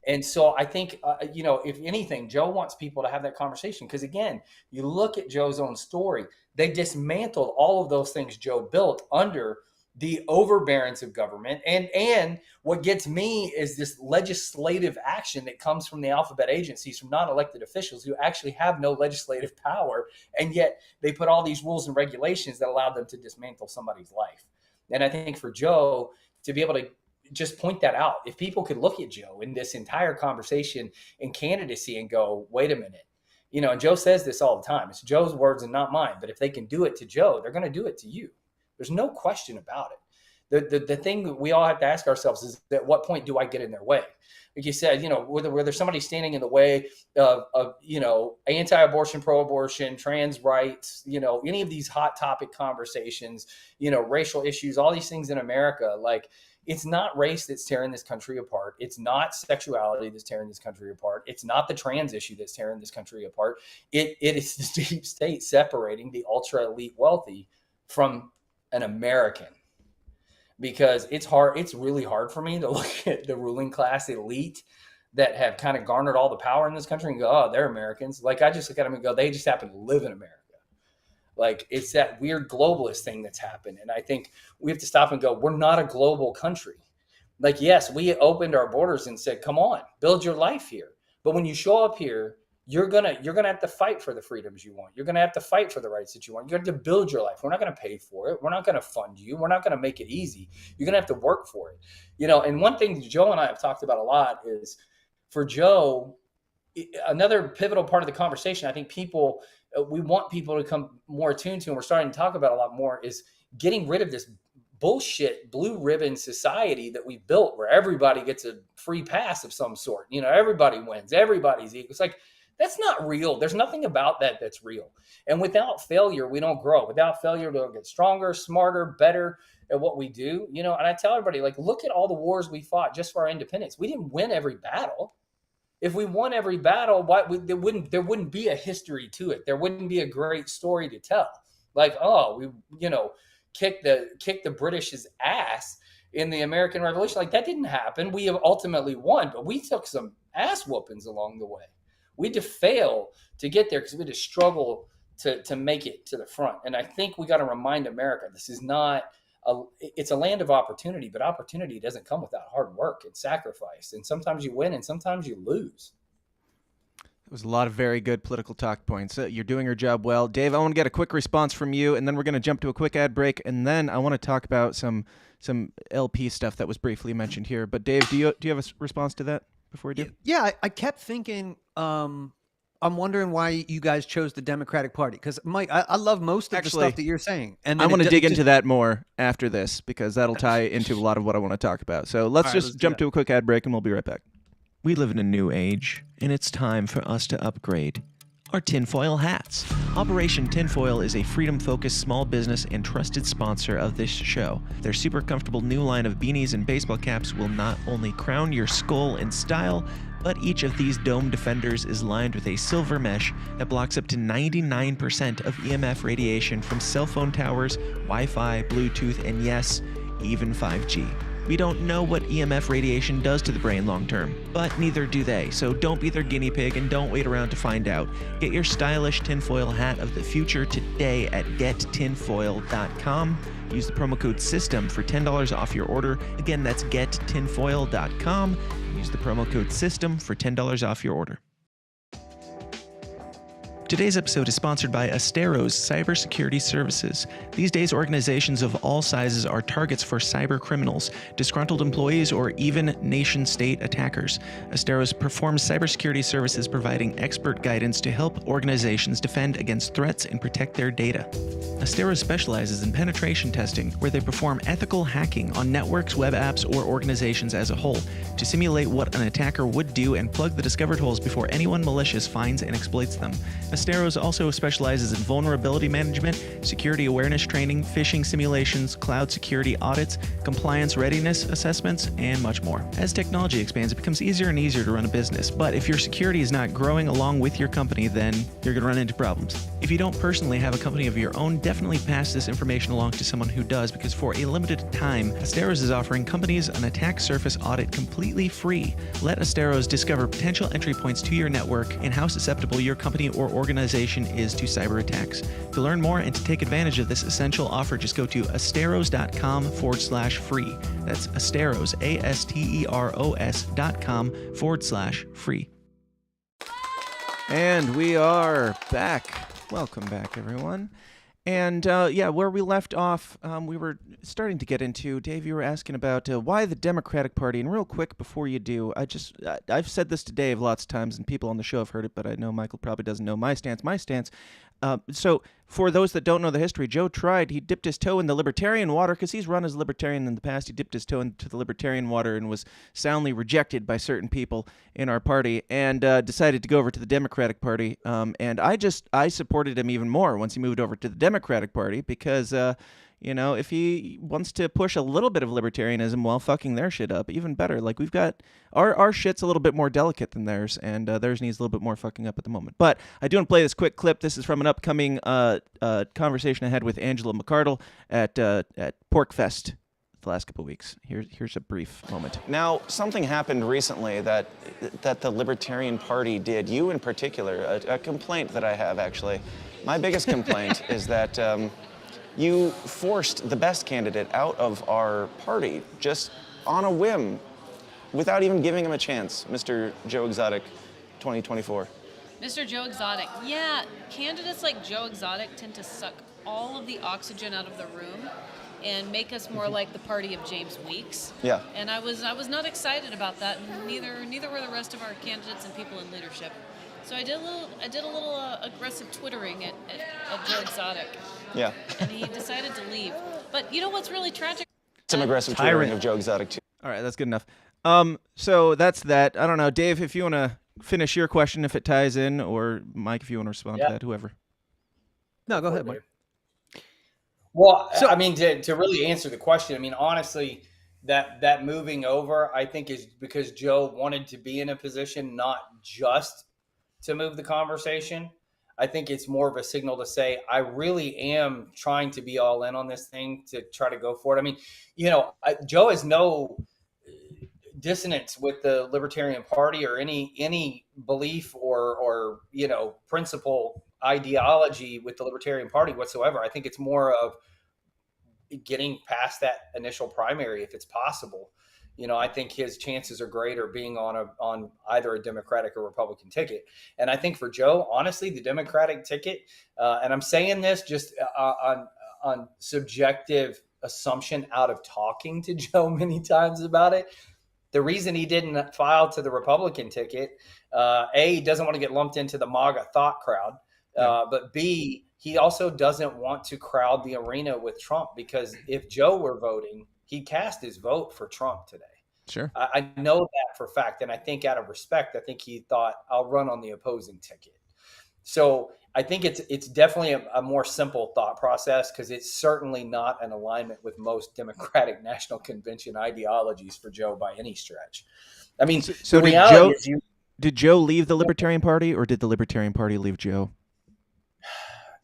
And so I think, if anything, Joe wants people to have that conversation. Because again, you look at Joe's own story, they dismantled all of those things Joe built under the overbearance of government. And what gets me is this legislative action that comes from the alphabet agencies, from non-elected officials who actually have no legislative power. And yet they put all these rules and regulations that allow them to dismantle somebody's life. And I think for Joe to be able to just point that out, if people could look at Joe in this entire conversation and candidacy and go, wait a minute, and Joe says this all the time. It's Joe's words and not mine. But if they can do it to Joe, they're going to do it to you. There's no question about it. The thing that we all have to ask ourselves is, at what point do I get in their way? Like you said, whether there's somebody standing in the way of anti-abortion, pro-abortion, trans rights, any of these hot topic conversations, racial issues, all these things in America, like, it's not race that's tearing this country apart. It's not sexuality that's tearing this country apart. It's not the trans issue that's tearing this country apart. It is the deep state separating the ultra elite wealthy from an American. Because it's really hard for me to look at the ruling class elite that have kind of garnered all the power in this country and go, oh, they're Americans. Like, I just look at them and go, they just happen to live in America. Like, it's that weird globalist thing that's happened. And I think we have to stop and go, we're not a global country. Like, yes, we opened our borders and said, come on, build your life here. But when you show up here, you're gonna have to fight for the freedoms you want. You're gonna have to fight for the rights that you want. You have to build your life. We're not gonna pay for it. We're not gonna fund you. We're not gonna make it easy. You're gonna have to work for it. And one thing that Joe and I have talked about a lot is, for Joe, another pivotal part of the conversation, I think we want people to come more attuned to, and we're starting to talk about a lot more, is getting rid of this bullshit blue ribbon society that we built where everybody gets a free pass of some sort. Everybody wins. Everybody's equal. It's like, that's not real. There's nothing about that that's real. And without failure, we don't grow. Without failure, we don't get stronger, smarter, better at what we do. And I tell everybody, like, look at all the wars we fought just for our independence. We didn't win every battle. If we won every battle, there wouldn't be a history to it. There wouldn't be a great story to tell. Like, oh, we kicked the British's ass in the American Revolution. Like, that didn't happen. We have ultimately won, but we took some ass whoopings along the way. We had to fail to get there because we had to struggle to make it to the front. And I think we got to remind America, this is not it's a land of opportunity, but opportunity doesn't come without hard work and sacrifice. And sometimes you win and sometimes you lose. It was a lot of very good political talk points. You're doing your job well. Dave, I want to get a quick response from you, and then we're going to jump to a quick ad break, and then I want to talk about some LP stuff that was briefly mentioned here. But Dave, do you have a response to that before we do? Yeah, I kept thinking, I'm wondering why you guys chose the Democratic Party. Because, Mike, I love most of the stuff that you're saying. And I want to dig into that more after this, because that'll tie into a lot of what I want to talk about. So let's jump to a quick ad break, and we'll be right back. We live in a new age, and it's time for us to upgrade. are tinfoil hats. Operation Tinfoil is a freedom-focused small business and trusted sponsor of this show. Their super comfortable new line of beanies and baseball caps will not only crown your skull in style, but each of these dome defenders is lined with a silver mesh that blocks up to 99% of EMF radiation from cell phone towers, Wi-Fi, Bluetooth, and yes, even 5G. We don't know what EMF radiation does to the brain long term, but neither do they, so don't be their guinea pig and don't wait around to find out. Get your stylish tinfoil hat of the future today at gettinfoil.com. Use the promo code SYSTEM for $10 off your order. Again, that's gettinfoil.com. Use the promo code SYSTEM for $10 off your order. Today's episode is sponsored by Astero's Cybersecurity Services. These days, organizations of all sizes are targets for cyber criminals, disgruntled employees, or even nation-state attackers. Astero's performs cybersecurity services providing expert guidance to help organizations defend against threats and protect their data. Astero specializes in penetration testing, where they perform ethical hacking on networks, web apps, or organizations as a whole to simulate what an attacker would do and plug the discovered holes before anyone malicious finds and exploits them. Asteros also specializes in vulnerability management, security awareness training, phishing simulations, cloud security audits, compliance readiness assessments, and much more. As technology expands, it becomes easier and easier to run a business, but if your security is not growing along with your company, then you're going to run into problems. If you don't personally have a company of your own, definitely pass this information along to someone who does, because for a limited time, Asteros is offering companies an attack surface audit completely free. Let Asteros discover potential entry points to your network and how susceptible your company or organization is to cyber attacks. To learn more and to take advantage of this essential offer, just go to asteros.com/free. That's Asteros, ASTEROS.com/free. And we are back. Welcome back, everyone. And where we left off, we were starting to get into, Dave, you were asking about why the Democratic Party. And real quick, before you do, I've said this to Dave lots of times, and people on the show have heard it, but I know Michael probably doesn't know my stance. So for those that don't know the history, Joe he dipped his toe in the libertarian water because he's run as a libertarian in the past. He dipped his toe into the libertarian water and was soundly rejected by certain people in our party and decided to go over to the Democratic Party. And I supported him even more once he moved over to the Democratic Party because, if he wants to push a little bit of libertarianism while fucking their shit up, even better. Like, we've got our shit's a little bit more delicate than theirs, and theirs needs a little bit more fucking up at the moment. But I do want to play this quick clip. This is from an upcoming conversation I had with Angela McArdle at PorkFest the last couple of weeks. Here's a brief moment. Now, something happened recently that the Libertarian Party did. You in particular, a complaint that I have, actually. My biggest complaint is that you forced the best candidate out of our party just on a whim without even giving him a chance, Mr. Joe Exotic 2024. Mr. Joe Exotic. Yeah, candidates like Joe Exotic tend to suck all of the oxygen out of the room and make us more like the party of James Weeks. Yeah. And I was not excited about that, and neither were the rest of our candidates and people in leadership. So I did a little aggressive twittering at Joe Exotic. Yeah. And he decided to leave. But you know what's really tragic? Some aggressive twittering of Joe Exotic too. All right, that's good enough. So that's that. I don't know, Dave, if you want to finish your question, if it ties in, or Mike, if you want to respond to that, whoever. No, go ahead, Mike. Well, so, I mean, to really answer the question, I mean, honestly, that moving over, I think, is because Joe wanted to be in a position not just to move the conversation. I think it's more of a signal to say, I really am trying to be all in on this thing to try to go for it. I mean, Joe has no dissonance with the Libertarian Party or any belief or principle ideology with the Libertarian Party whatsoever. I think it's more of getting past that initial primary if it's possible. I think his chances are greater being on either a Democratic or Republican ticket. And I think for Joe, honestly, the Democratic ticket, and I'm saying this just on subjective assumption out of talking to Joe many times about it, the reason he didn't file to the Republican ticket, A, doesn't want to get lumped into the MAGA thought crowd, but B, he also doesn't want to crowd the arena with Trump, because if Joe were voting, he'd cast his vote for Trump today. Sure. I know that for a fact. And I think out of respect, I think he thought, I'll run on the opposing ticket. So I think it's definitely a more simple thought process, because it's certainly not an alignment with most Democratic National Convention ideologies for Joe by any stretch. I mean, So the reality is did Joe leave the Libertarian Party, or did the Libertarian Party leave Joe?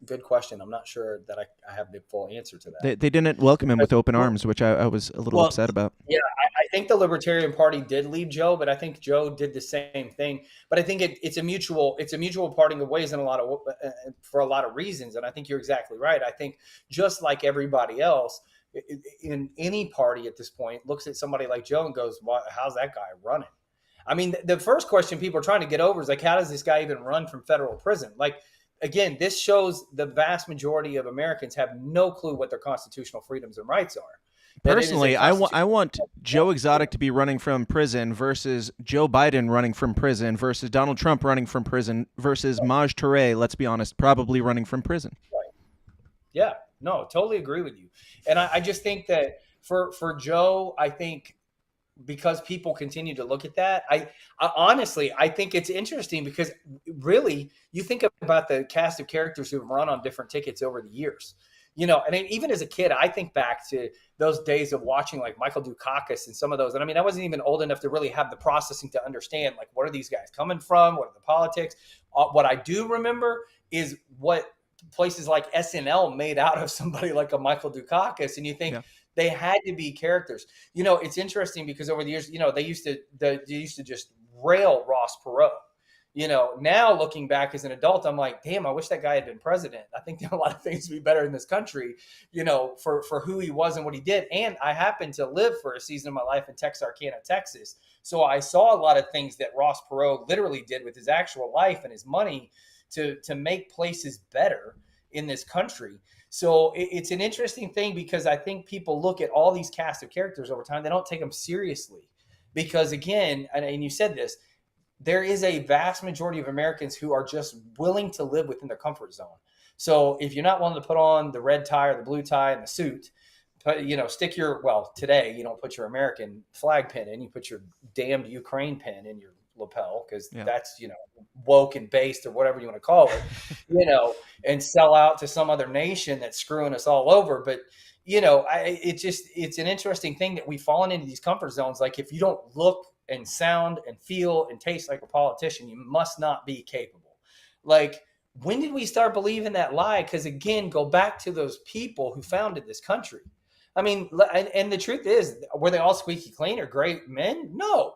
Good question. I'm not sure that I have the full answer to that. They didn't welcome him with open arms, which I was a little upset about. Yeah, I think the Libertarian Party did leave Joe, but I think Joe did the same thing. But I think it's a mutual parting of ways in for a lot of reasons. And I think you're exactly right. I think just like everybody else in any party at this point looks at somebody like Joe and goes, well, how's that guy running? I mean, the first question people are trying to get over is like, how does this guy even run from federal prison? Like, again, this shows the vast majority of Americans have no clue what their constitutional freedoms and rights are. Personally, I want Joe Exotic to be running from prison versus Joe Biden running from prison versus Donald Trump running from prison versus Maj Touré, let's be honest, probably running from prison. Right. Yeah, no, totally agree with you. And I just think that for Joe, I think because people continue to look at that, I honestly, I think it's interesting because really you think about the cast of characters who have run on different tickets over the years, you know, and even as a kid, I think back to those days of watching like Michael Dukakis and some of those. And I mean, I wasn't even old enough to really have the processing to understand, like, what are these guys coming from? What are the politics? What I do remember is what places like SNL made out of somebody like a Michael Dukakis. And you think, they had to be characters. You know, it's interesting because over the years, you know, they used to just rail Ross Perot. You know, now looking back as an adult, I'm like, damn, I wish that guy had been president. I think there are a lot of things to be better in this country, you know, for who he was and what he did. And I happened to live for a season of my life in Texarkana, Texas. So I saw a lot of things that Ross Perot literally did with his actual life and his money to make places better in this country. So it's an interesting thing because I think people look at all these cast of characters over time. They don't take them seriously because, again, and you said this, there is a vast majority of Americans who are just willing to live within their comfort zone. So if you're not willing to put on the red tie or the blue tie and the suit, you know, today you don't put your American flag pin in, you put your damned Ukraine pin in your lapel because that's, you know, woke and based or whatever you want to call it, you know, and sell out to some other nation that's screwing us all over. But, you know, it's an interesting thing that we've fallen into these comfort zones. Like if you don't look and sound and feel and taste like a politician, you must not be capable. Like, when did we start believing that lie? Because again, go back to those people who founded this country. I mean, and the truth is, were they all squeaky clean or great men? No.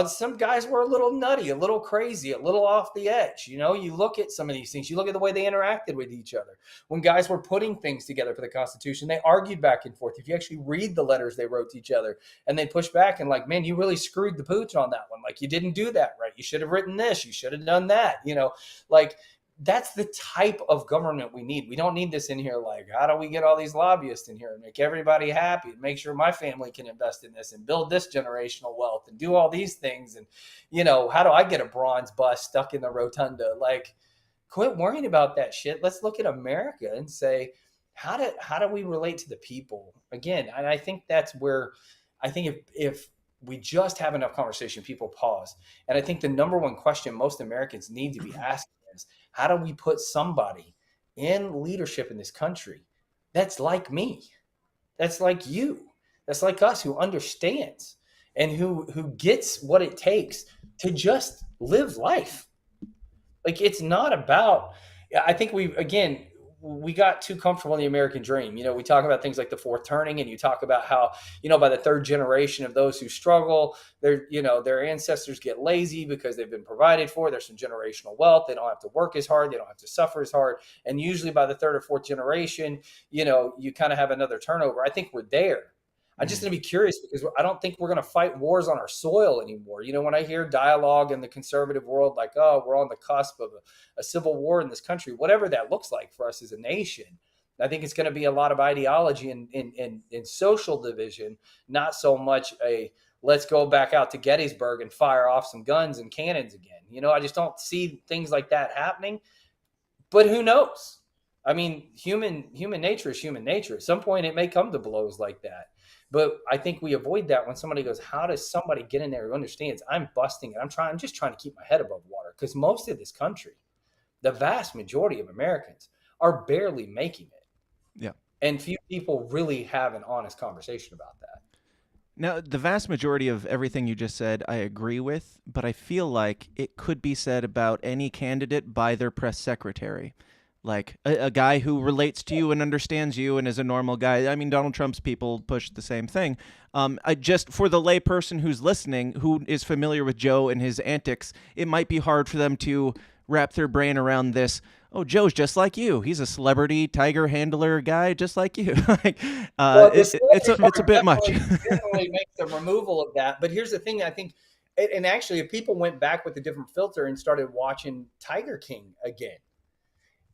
Some guys were a little nutty, a little crazy, a little off the edge. You know, you look at some of these things, you look at the way they interacted with each other. When guys were putting things together for the Constitution, they argued back and forth. If you actually read the letters they wrote to each other and they push back and like, man, you really screwed the pooch on that one. Like, you didn't do that right. You should have written this. You should have done that. You know, like, that's the type of government we need. We don't need this in here like, how do we get all these lobbyists in here and make everybody happy and make sure my family can invest in this and build this generational wealth and do all these things. And, you know, how do I get a bronze bust stuck in the rotunda? Like, quit worrying about that shit. Let's look at America and say, how do we relate to the people? Again, and I think that's where I think if we just have enough conversation, people pause. And I think the number one question most Americans need to be asking is, how do we put somebody in leadership in this country that's like me, that's like you, that's like us, who understands and who gets what it takes to just live life? Like, it's not about, I think we got too comfortable in the American dream. You know, we talk about things like the fourth turning, and you talk about how, you know, by the third generation of those who struggle, their ancestors get lazy because they've been provided for. There's some generational wealth. They don't have to work as hard. They don't have to suffer as hard. And usually by the third or fourth generation, you know, you kind of have another turnover. I think we're there. I'm just going to be curious because I don't think we're going to fight wars on our soil anymore. You know, when I hear dialogue in the conservative world, like, oh, we're on the cusp of a civil war in this country, whatever that looks like for us as a nation, I think it's going to be a lot of ideology and social division, not so much a let's go back out to Gettysburg and fire off some guns and cannons again. You know, I just don't see things like that happening. But who knows? I mean, human nature is human nature. At some point, it may come to blows like that. But I think we avoid that when somebody goes, how does somebody get in there who understands I'm busting it? I'm just trying to keep my head above water, because most of this country, the vast majority of Americans are barely making it. Yeah. And few people really have an honest conversation about that. Now, the vast majority of everything you just said, I agree with, but I feel like it could be said about any candidate by their press secretary. Like a guy who relates to you and understands you and is a normal guy. I mean, Donald Trump's people push the same thing. I just, for the layperson who's listening, who is familiar with Joe and his antics, it might be hard for them to wrap their brain around this. Oh, Joe's just like you. He's a celebrity tiger handler guy just like you. Like, it's a bit much. Definitely makes the removal of that. But here's the thing, I think, and actually if people went back with a different filter and started watching Tiger King again,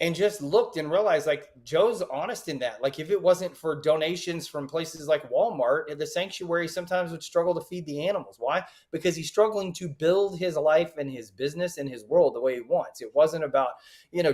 and just looked and realized, like, Joe's honest in that. Like, if it wasn't for donations from places like Walmart, the sanctuary sometimes would struggle to feed the animals. Why? Because he's struggling to build his life and his business and his world the way he wants. It wasn't about,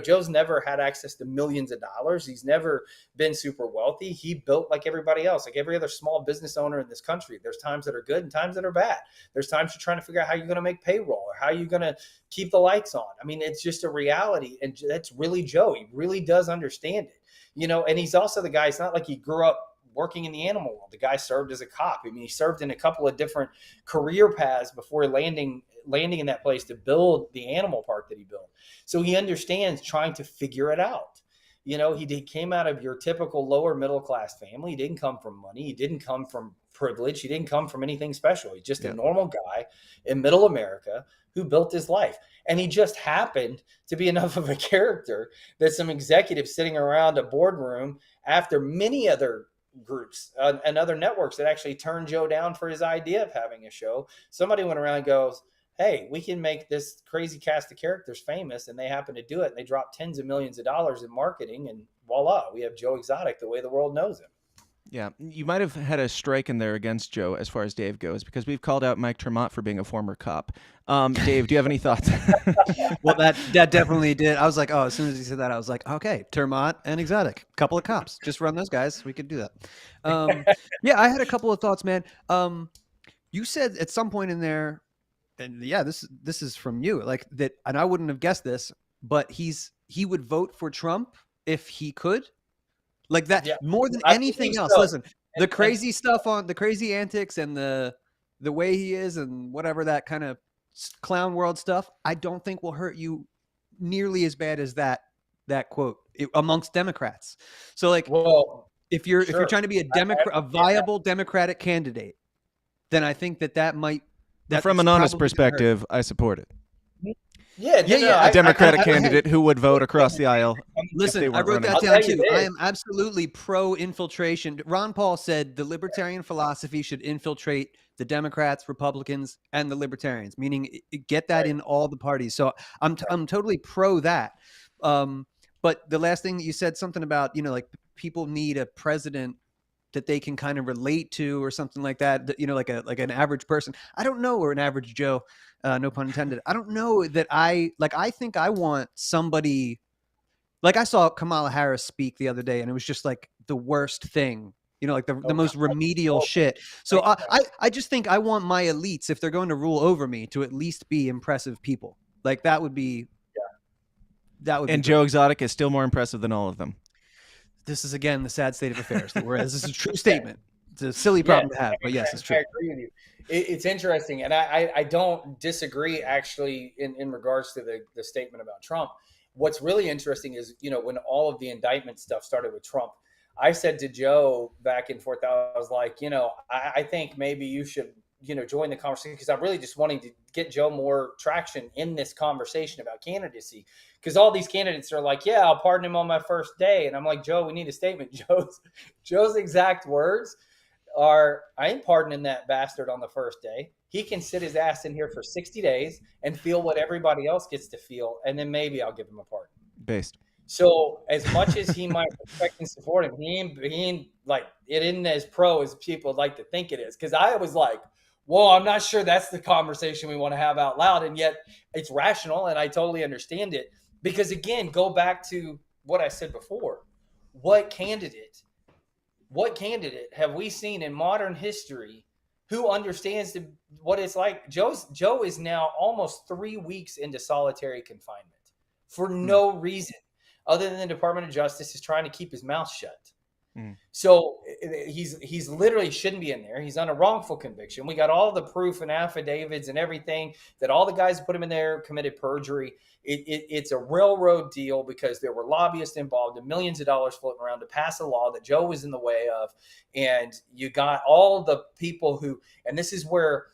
Joe's never had access to millions of dollars. He's never been super wealthy. He built like everybody else, like every other small business owner in this country. There's times that are good and times that are bad. There's times you're trying to figure out how you're going to make payroll or how you're going to keep the lights on. I mean, it's just a reality. And that's really Joe. He really does understand it, and he's also the guy. It's not like he grew up working in the animal world. The guy served as a cop. I mean, he served in a couple of different career paths before landing in that place to build the animal park that he built. So he understands trying to figure it out. He came out of your typical lower middle class family. He didn't come from money. He didn't come from privilege. He didn't come from anything special. He's just a normal guy in middle America who built his life. And he just happened to be enough of a character that some executives sitting around a boardroom after many other groups and other networks that actually turned Joe down for his idea of having a show. Somebody went around and goes, hey, we can make this crazy cast of characters famous, and they happen to do it. And they drop tens of millions of dollars in marketing, and voila, we have Joe Exotic the way the world knows him. Yeah, you might have had a strike in there against Joe as far as Dave goes, because we've called out Mike Tremont for being a former cop. Dave, do you have any thoughts? Well, that definitely did. I was like, as soon as he said that, I was like, okay, Tremont and Exotic, couple of cops, just run those guys. We could do that. Yeah, I had a couple of thoughts, man. You said at some point in there, and yeah, this is from you, like that, and I wouldn't have guessed this, but he would vote for Trump if he could. Like that, more than anything else. So. Listen, the crazy stuff on the crazy antics and the way he is and whatever that kind of clown world stuff, I don't think will hurt you nearly as bad as that quote amongst Democrats. So like, if you're trying to be a viable Democratic candidate, then I think that might. From an honest perspective, I support it. Yeah. A Democratic candidate who would vote across the aisle. Listen, I wrote that down too. I am absolutely pro-infiltration. Ron Paul said the libertarian philosophy should infiltrate the Democrats, Republicans, and the libertarians, meaning get that in all the parties. So I'm totally pro that. But the last thing that you said, something about, like people need a president that they can kind of relate to or something like that, like an average person. I don't know, or an average Joe, no pun intended. I don't know that I think I want somebody, like I saw Kamala Harris speak the other day and it was just like the worst thing, like the most remedial shit. So I just think I want my elites, if they're going to rule over me, to at least be impressive people. Like that would be, And Joe Exotic is still more impressive than all of them. This is, again, the sad state of affairs. Whereas this is a true statement. It's a silly problem to have, but yes, it's true. I agree with you. It's interesting, and I don't disagree, actually, in regards to the statement about Trump. What's really interesting is, when all of the indictment stuff started with Trump, I said to Joe back and forth, I was like, I think maybe you should, join the conversation, because I'm really just wanting to get Joe more traction in this conversation about candidacy. Because all these candidates are like, yeah, I'll pardon him on my first day. And I'm like, Joe, we need a statement. Joe's exact words are, I ain't pardoning that bastard on the first day. He can sit his ass in here for 60 days and feel what everybody else gets to feel. And then maybe I'll give him a pardon. Based. So as much as he might respect and support him, he ain't like, it isn't as pro as people would like to think it is. Because I was like, whoa, I'm not sure that's the conversation we want to have out loud. And yet it's rational and I totally understand it. Because again, go back to what I said before. What candidate have we seen in modern history who understands what it's like? Joe is now almost 3 weeks into solitary confinement. for no reason other than the Department of Justice is trying to keep his mouth shut. Mm. So he's literally shouldn't be in there. He's on a wrongful conviction. We got all the proof and affidavits and everything that all the guys who put him in there committed perjury. It's a railroad deal because there were lobbyists involved and millions of dollars floating around to pass a law that Joe was in the way of. And you got all the people who, and this is where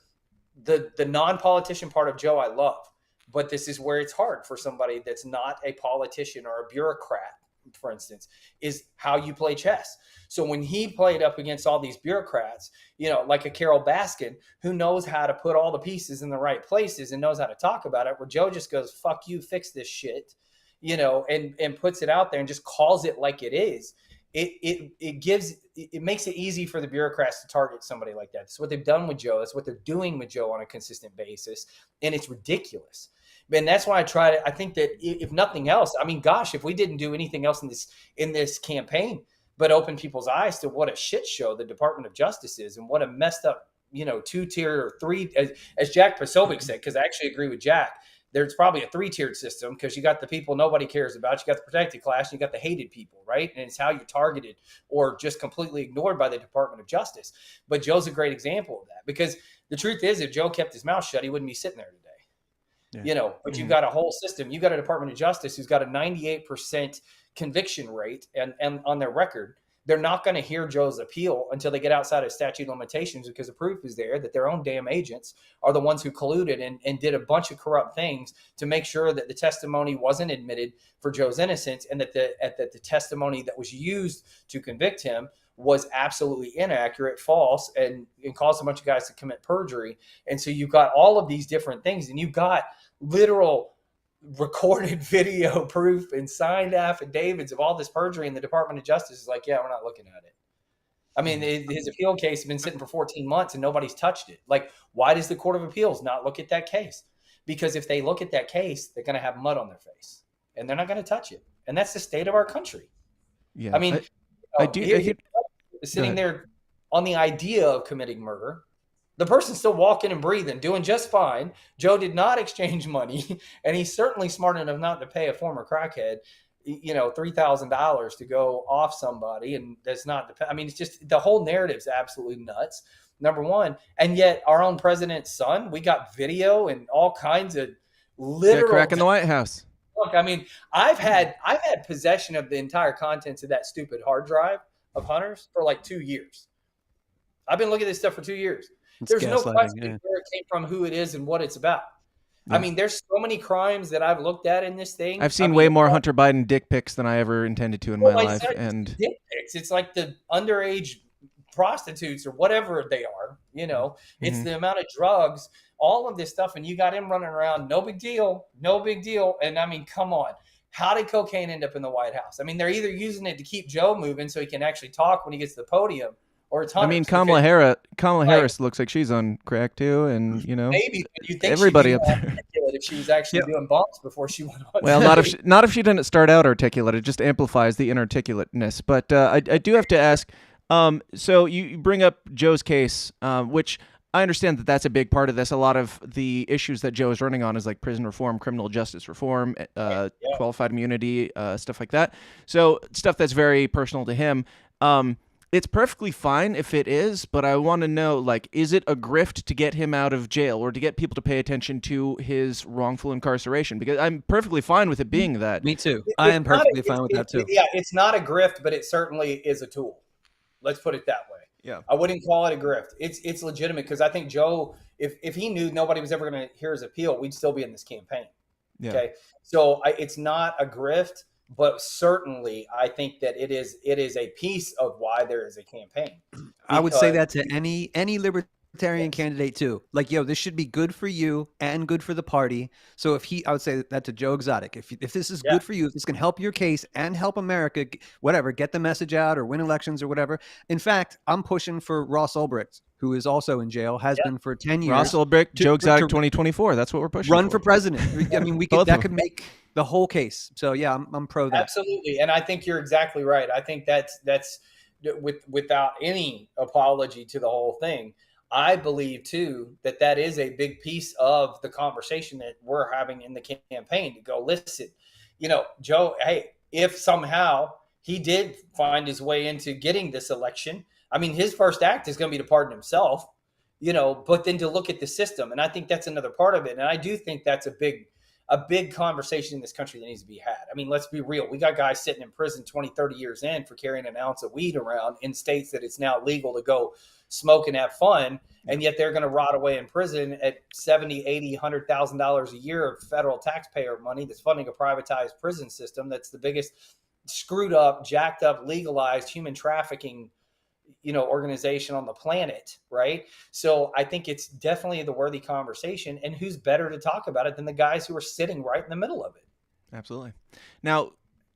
the non-politician part of Joe I love, but this is where it's hard for somebody that's not a politician or a bureaucrat, for instance, is how you play chess. So when he played up against all these bureaucrats, like a Carole Baskin, who knows how to put all the pieces in the right places and knows how to talk about it, where Joe just goes, fuck you, fix this shit, and puts it out there and just calls it like it is. It makes it easy for the bureaucrats to target somebody like that. That's what they've done with Joe. That's what they're doing with Joe on a consistent basis. And it's ridiculous. And that's why I think that if nothing else, I mean, gosh, if we didn't do anything else in this campaign, but open people's eyes to what a shit show the Department of Justice is and what a messed up, 2-tier or 3, as Jack Posobiec said, because I actually agree with Jack, there's probably a 3-tiered system because you got the people nobody cares about, you got the protected class, and you got the hated people, right? And it's how you're targeted or just completely ignored by the Department of Justice. But Joe's a great example of that, because the truth is, if Joe kept his mouth shut, he wouldn't be sitting there today. Yeah. But you've got a whole system. You've got a Department of Justice who's got a 98% conviction rate, and on their record, they're not going to hear Joe's appeal until they get outside of statute of limitations, because the proof is there that their own damn agents are the ones who colluded and did a bunch of corrupt things to make sure that the testimony wasn't admitted for Joe's innocence, and that the testimony that was used to convict him was absolutely inaccurate, false, and caused a bunch of guys to commit perjury. And so you've got all of these different things, and you've got literal recorded video proof and signed affidavits of all this perjury, and the Department of Justice is like, yeah, we're not looking at it. I mean, his appeal case has been sitting for 14 months and nobody's touched it. Like, why does the Court of Appeals not look at that case? Because if they look at that case, they're going to have mud on their face and they're not going to touch it. And that's the state of our country. Yeah. I mean, sitting there on the idea of committing murder, the person's still walking and breathing, doing just fine. Joe did not exchange money, and he's certainly smart enough not to pay a former crackhead, $3,000 to go off somebody, and that's not. I mean, it's just the whole narrative's absolutely nuts. Number one, and yet our own president's son, we got video and all kinds of literal crack in the White House. Look, I mean, I've had possession of the entire contents of that stupid hard drive of Hunter's for like 2 years. I've been looking at this stuff for 2 years. There's no question where it came from, who it is, and what it's about. Yeah. I mean, there's so many crimes that I've looked at in this thing. I've seen way more Hunter Biden dick pics than I ever intended to in my life. And dick pics, it's like the underage prostitutes or whatever they are. It's the amount of drugs, all of this stuff, and you got him running around. No big deal. And I mean, come on. How did cocaine end up in the White House? I mean, they're either using it to keep Joe moving so he can actually talk when he gets to the podium, or it's Hunter's. I mean, Kamala Harris looks like she's on crack too, and maybe you think everybody up there. If she was actually doing bumps before she went on. Well, not if she didn't start out articulate. It just amplifies the inarticulateness. But I do have to ask. So you bring up Joe's case, which I understand that that's a big part of this. A lot of the issues that Joe is running on is like prison reform, criminal justice reform, qualified immunity, stuff like that. So stuff that's very personal to him. It's perfectly fine if it is, but I want to know, like, is it a grift to get him out of jail or to get people to pay attention to his wrongful incarceration? Because I'm perfectly fine with it being that. Me too. I am perfectly fine with that too. Yeah, it's not a grift, but it certainly is a tool. Let's put it that way. Yeah, I wouldn't call it a grift. It's legitimate, because I think Joe, if he knew nobody was ever going to hear his appeal, we'd still be in this campaign. Yeah. Okay, so it's not a grift, but certainly I think that it is a piece of why there is a campaign. I would say that to any libertarian candidate too. Like, this should be good for you and good for the party. So I would say that to Joe Exotic. If this is good for you, if this can help your case and help America, whatever, get the message out or win elections or whatever. In fact, I'm pushing for Ross Ulbricht, who is also in jail, has been for 10 years. Ross Ulbricht, Joe Exotic 2024. That's what we're pushing. Run for president. I mean, that could make the whole case. So yeah, I'm pro that. Absolutely, and I think you're exactly right. I think that's without any apology to the whole thing. I believe too that is a big piece of the conversation that we're having in the campaign, to go, listen, Joe, hey, if somehow he did find his way into getting this election, I mean, his first act is going to be to pardon himself, but then to look at the system. And I think that's another part of it. And I do think that's a big conversation in this country that needs to be had. I mean, let's be real. We got guys sitting in prison 20, 30 years in for carrying an ounce of weed around in states that it's now legal to go smoke and have fun. And yet they're going to rot away in prison at $70, $80, $100,000 a year of federal taxpayer money that's funding a privatized prison system. That's the biggest screwed up, jacked up, legalized human trafficking organization on the planet, right? So I think it's definitely the worthy conversation, and who's better to talk about it than the guys who are sitting right in the middle of it? Absolutely. Now,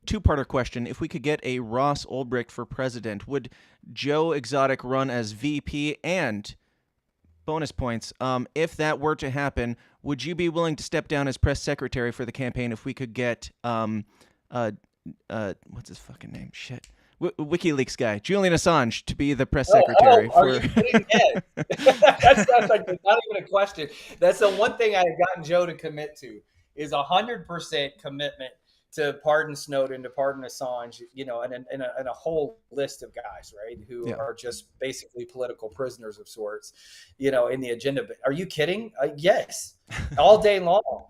two-parter question. If we could get a Ross Ulbricht for president, would Joe Exotic run as VP? And bonus points, if that were to happen, would you be willing to step down as press secretary for the campaign if we could get, what's his fucking name? Shit. WikiLeaks guy, Julian Assange, to be the press secretary. Are you kidding? That's not even a question. That's the one thing I have gotten Joe to commit to is 100% commitment to pardon Snowden, to pardon Assange, and a whole list of guys, right, who are just basically political prisoners of sorts, in the agenda. But are you kidding? Yes, all day long.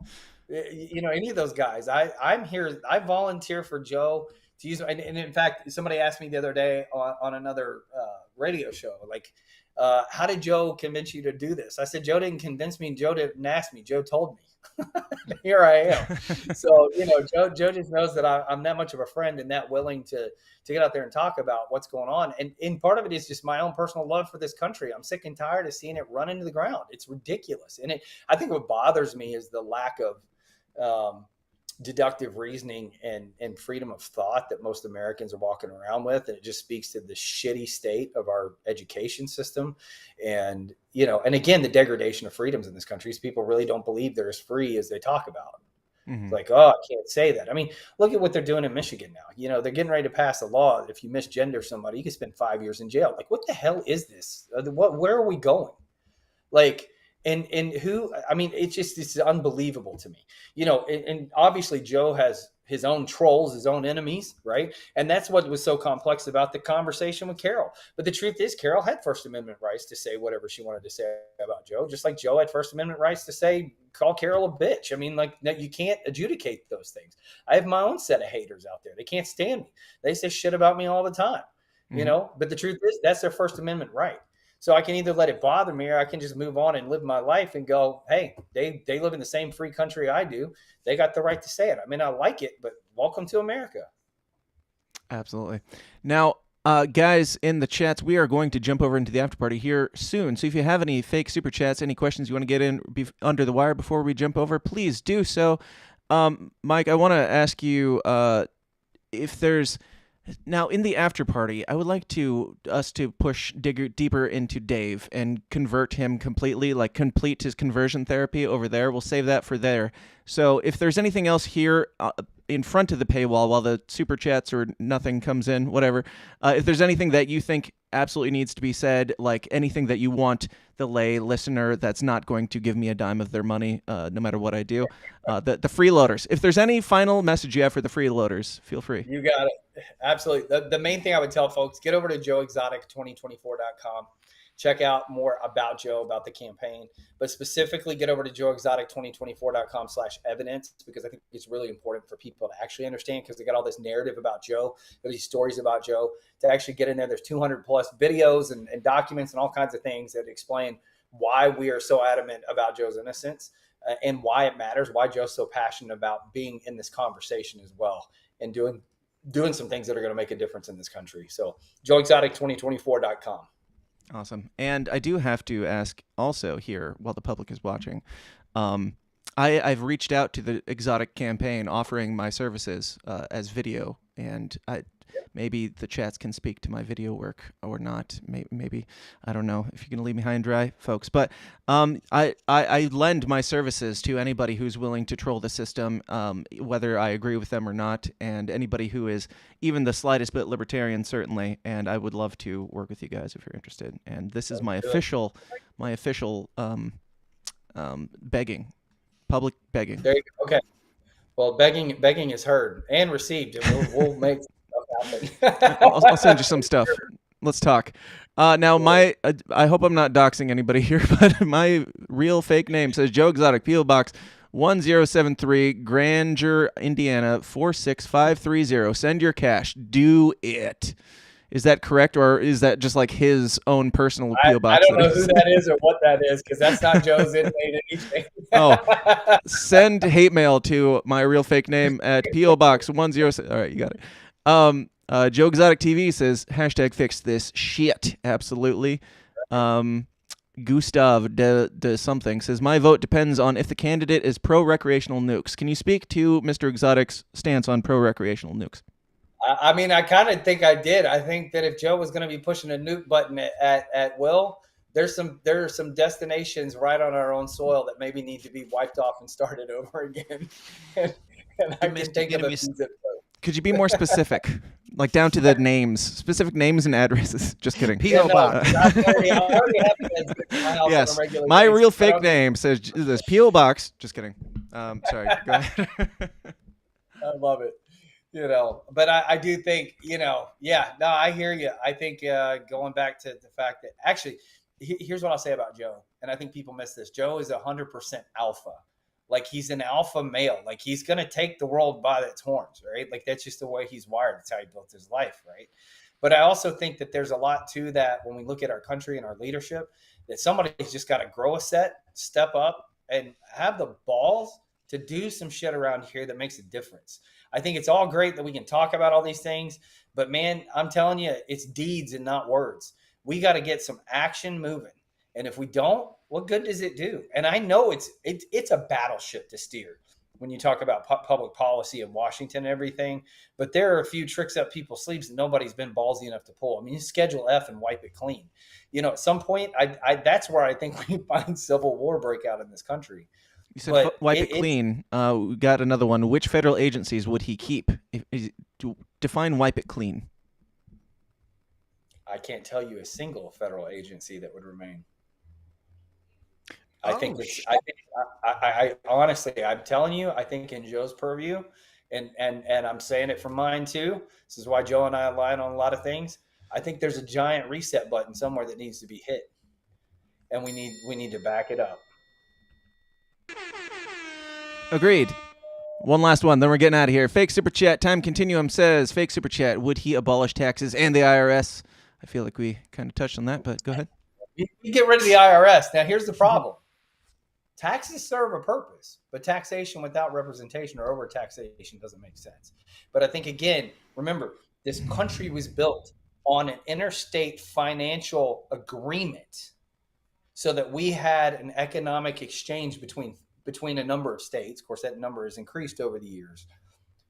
Any of those guys. I'm here. I volunteer for Joe to use, and in fact, somebody asked me the other day on another radio show, like, how did Joe convince you to do this? I said, Joe didn't convince me. Joe didn't ask me. Joe told me. Here I am. So, Joe just knows that I'm that much of a friend and that willing to get out there and talk about what's going on. And part of it is just my own personal love for this country. I'm sick and tired of seeing it run into the ground. It's ridiculous. And I think what bothers me is the lack of deductive reasoning and freedom of thought that most Americans are walking around with. And it just speaks to the shitty state of our education system. And, and again, the degradation of freedoms in this country is people really don't believe they're as free as they talk about. Mm-hmm. It's like, oh, I can't say that. I mean, look at what they're doing in Michigan now. They're getting ready to pass a law that if you misgender somebody, you can spend 5 years in jail. Like, what the hell is this? Where are we going? Like, And who, I mean, it's unbelievable to me, and obviously Joe has his own trolls, his own enemies, right? And that's what was so complex about the conversation with Carole. But the truth is, Carole had First Amendment rights to say whatever she wanted to say about Joe, just like Joe had First Amendment rights to call Carole a bitch. I mean, like, you can't adjudicate those things. I have my own set of haters out there. They can't stand me. They say shit about me all the time, but the truth is, that's their First Amendment right. So I can either let it bother me or I can just move on and live my life and go, hey, they live in the same free country I do. They got the right to say it. I mean, I like it, but welcome to America. Absolutely. Now, guys in the chats, we are going to jump over into the after party here soon. So if you have any fake super chats, any questions you want to get in under the wire before we jump over, please do so. Mike, I want to ask you if there's... Now, in the after party, I would like us to push deeper into Dave and convert him completely, like complete his conversion therapy over there. We'll save that for there. So if there's anything else here in front of the paywall while the super chats or nothing comes in, whatever, if there's anything that you think absolutely needs to be said, like anything that you want the lay listener that's not going to give me a dime of their money, no matter what I do, the freeloaders. If there's any final message you have for the freeloaders, feel free. You got it. Absolutely. The main thing I would tell folks, get over to joeexotic2024.com. Check out more about Joe, about the campaign, but specifically get over to joeexotic2024.com/evidence, because I think it's really important for people to actually understand, because they got all this narrative about Joe, these stories about Joe, to actually get in there. There's 200 plus videos and documents and all kinds of things that explain why we are so adamant about Joe's innocence and why it matters, why Joe's so passionate about being in this conversation as well and doing some things that are going to make a difference in this country. So joeexotic2024.com. Awesome. And I do have to ask also here, while the public is watching, I've reached out to the Exotic campaign offering my services as video, and maybe the chats can speak to my video work or not. Maybe I don't know if you're going to leave me high and dry, folks. But I lend my services to anybody who's willing to troll the system, whether I agree with them or not, and anybody who is even the slightest bit libertarian, certainly. And I would love to work with you guys if you're interested. And this is my official begging, public begging. There you go. Okay. Well, begging is heard and received, and we'll make stuff happen. I'll send you some stuff. Let's talk. Now, I hope I'm not doxing anybody here, but my real fake name says Joe Exotic, P.O. Box 1073, Granger, Indiana 46530. Send your cash. Do it. Is that correct, or is that just like his own personal P.O. Box? I don't know who that is or what that is, because that's not Joe's inmate anything. Send hate mail to my real fake name at P.O. Box 107. All right, you got it. Joe Exotic TV says, hashtag fix this shit. Absolutely. Gustav de something says, my vote depends on if the candidate is pro-recreational nukes. Can you speak to Mr. Exotic's stance on pro-recreational nukes? I mean, I kind of think I did. I think that if Joe was going to be pushing a nuke button at will, there are some destinations right on our own soil that maybe need to be wiped off and started over again. and I can think of a few zip codes. Could you be more specific? Like down to the names, specific names and addresses. Just kidding. P.O. Box. Yes, my real fake name says this P.O. Box. Just kidding. Sorry. Go ahead. I love it. But I do think, I hear you. I think going back to the fact that actually, here's what I'll say about Joe. And I think people miss this. Joe is 100% alpha. Like, he's an alpha male. Like, he's going to take the world by its horns, right? Like, that's just the way he's wired. That's how he built his life, right? But I also think that there's a lot to that when we look at our country and our leadership, that somebody's just got to grow a step up, and have the balls to do some shit around here that makes a difference. I think it's all great that we can talk about all these things, but man, I'm telling you, it's deeds and not words. We got to get some action moving. And if we don't, what good does it do? And I know it's a battleship to steer when you talk about public policy in Washington and everything, but there are a few tricks up people's sleeves that nobody's been ballsy enough to pull. I mean, you Schedule F and wipe it clean. At some point, that's where I think we find civil war break out in this country. You said wipe it clean. We got another one. Which federal agencies would he keep? Define wipe it clean. I can't tell you a single federal agency that would remain. I honestly, I'm telling you, I think in Joe's purview, and I'm saying it from mine too. This is why Joe and I align on a lot of things. I think there's a giant reset button somewhere that needs to be hit, and we need to back it up. Agreed. One last one, then we're getting out of here. Fake Super Chat. Time Continuum says, fake Super Chat, would he abolish taxes and the IRS? I feel like we kind of touched on that, but go ahead. You get rid of the IRS. Now, here's the problem. Taxes serve a purpose, but taxation without representation or over-taxation doesn't make sense. But I think, again, remember, this country was built on an interstate financial agreement so that we had an economic exchange between a number of states. Of course, that number has increased over the years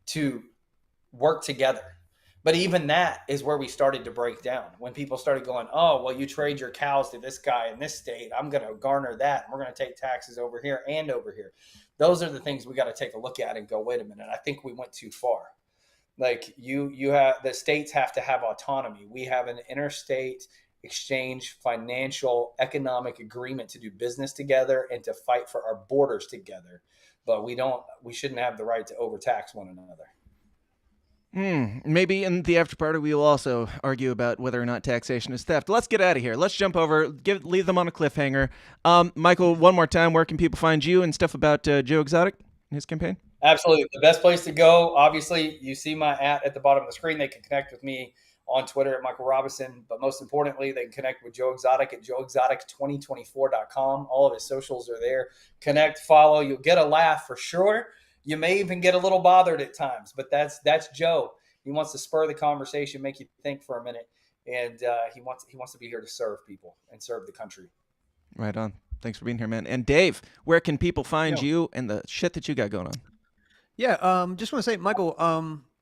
to work together. But even that is where we started to break down. When people started going, oh, well, you trade your cows to this guy in this state, I'm going to garner that, and we're going to take taxes over here and over here. Those are the things we got to take a look at and go, wait a minute, I think we went too far. Like you have, the states have to have autonomy. We have an interstate exchange, financial, economic agreement to do business together and to fight for our borders together. But we shouldn't have the right to overtax one another. Maybe in the after party we will also argue about whether or not taxation is theft. Let's get out of here. Let's jump over. Leave them on a cliffhanger. Michael, one more time, where can people find you and stuff about Joe Exotic and his campaign? Absolutely. The best place to go, obviously, you see my at the bottom of the screen. They can connect with me on Twitter at Michael Robison. But most importantly, they can connect with Joe Exotic at joeexotic2024.com. All of his socials are there. Connect, follow. You'll get a laugh for sure. You may even get a little bothered at times, but that's Joe. He wants to spur the conversation, make you think for a minute, and he wants to be here to serve people and serve the country. Right on. Thanks for being here, man. And Dave, where can people find you and the shit that you got going on? Yeah, just want to say, Michael,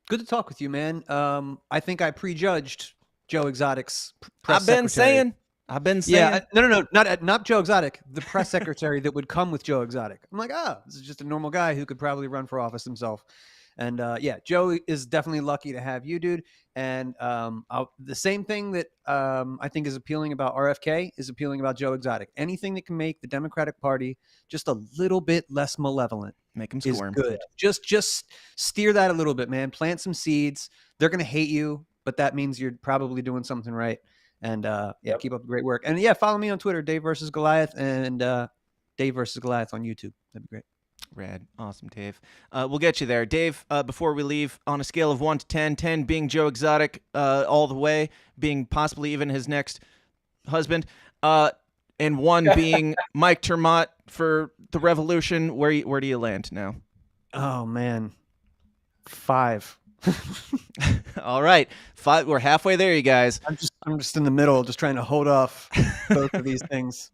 good to talk with you, man. I think I prejudged Joe Exotic's press secretary. I've been saying. Yeah, no, not Joe Exotic, the press secretary that would come with Joe Exotic. I'm like, this is just a normal guy who could probably run for office himself. And Joe is definitely lucky to have you, dude. And the same thing that I think is appealing about RFK is appealing about Joe Exotic. Anything that can make the Democratic Party just a little bit less malevolent Make them is squirm. good. Just steer that a little bit, man. Plant some seeds. They're gonna hate you, but that means you're probably doing something right. And keep up the great work. And follow me on Twitter, Dave versus Goliath, and Dave versus Goliath on YouTube. That'd be great. Rad. Awesome, Dave. We'll get you there. Dave, before we leave, on a scale of 1 to 10, 10 being Joe Exotic all the way, being possibly even his next husband, and 1 being Mike Termott for the Revolution, where do you land now? Oh, man. 5. All right. 5. We're halfway there, you guys. I'm just in the middle, just trying to hold off both of these things.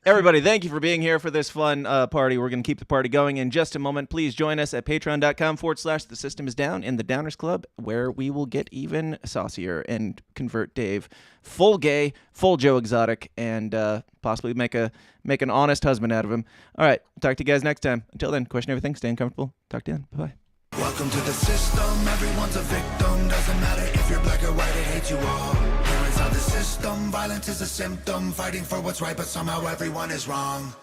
Everybody, thank you for being here for this fun party. We're going to keep the party going in just a moment. Please join us at patreon.com/The System Is Down in the Downers Club, where we will get even saucier and convert Dave full gay, full Joe Exotic, and possibly make an honest husband out of him. All right. Talk to you guys next time. Until then, question everything. Stay uncomfortable. Talk to you then. Bye-bye. Welcome to the system, everyone's a victim. Doesn't matter if you're black or white, it hates you all. Here inside the system, violence is a symptom. Fighting for what's right, but somehow everyone is wrong.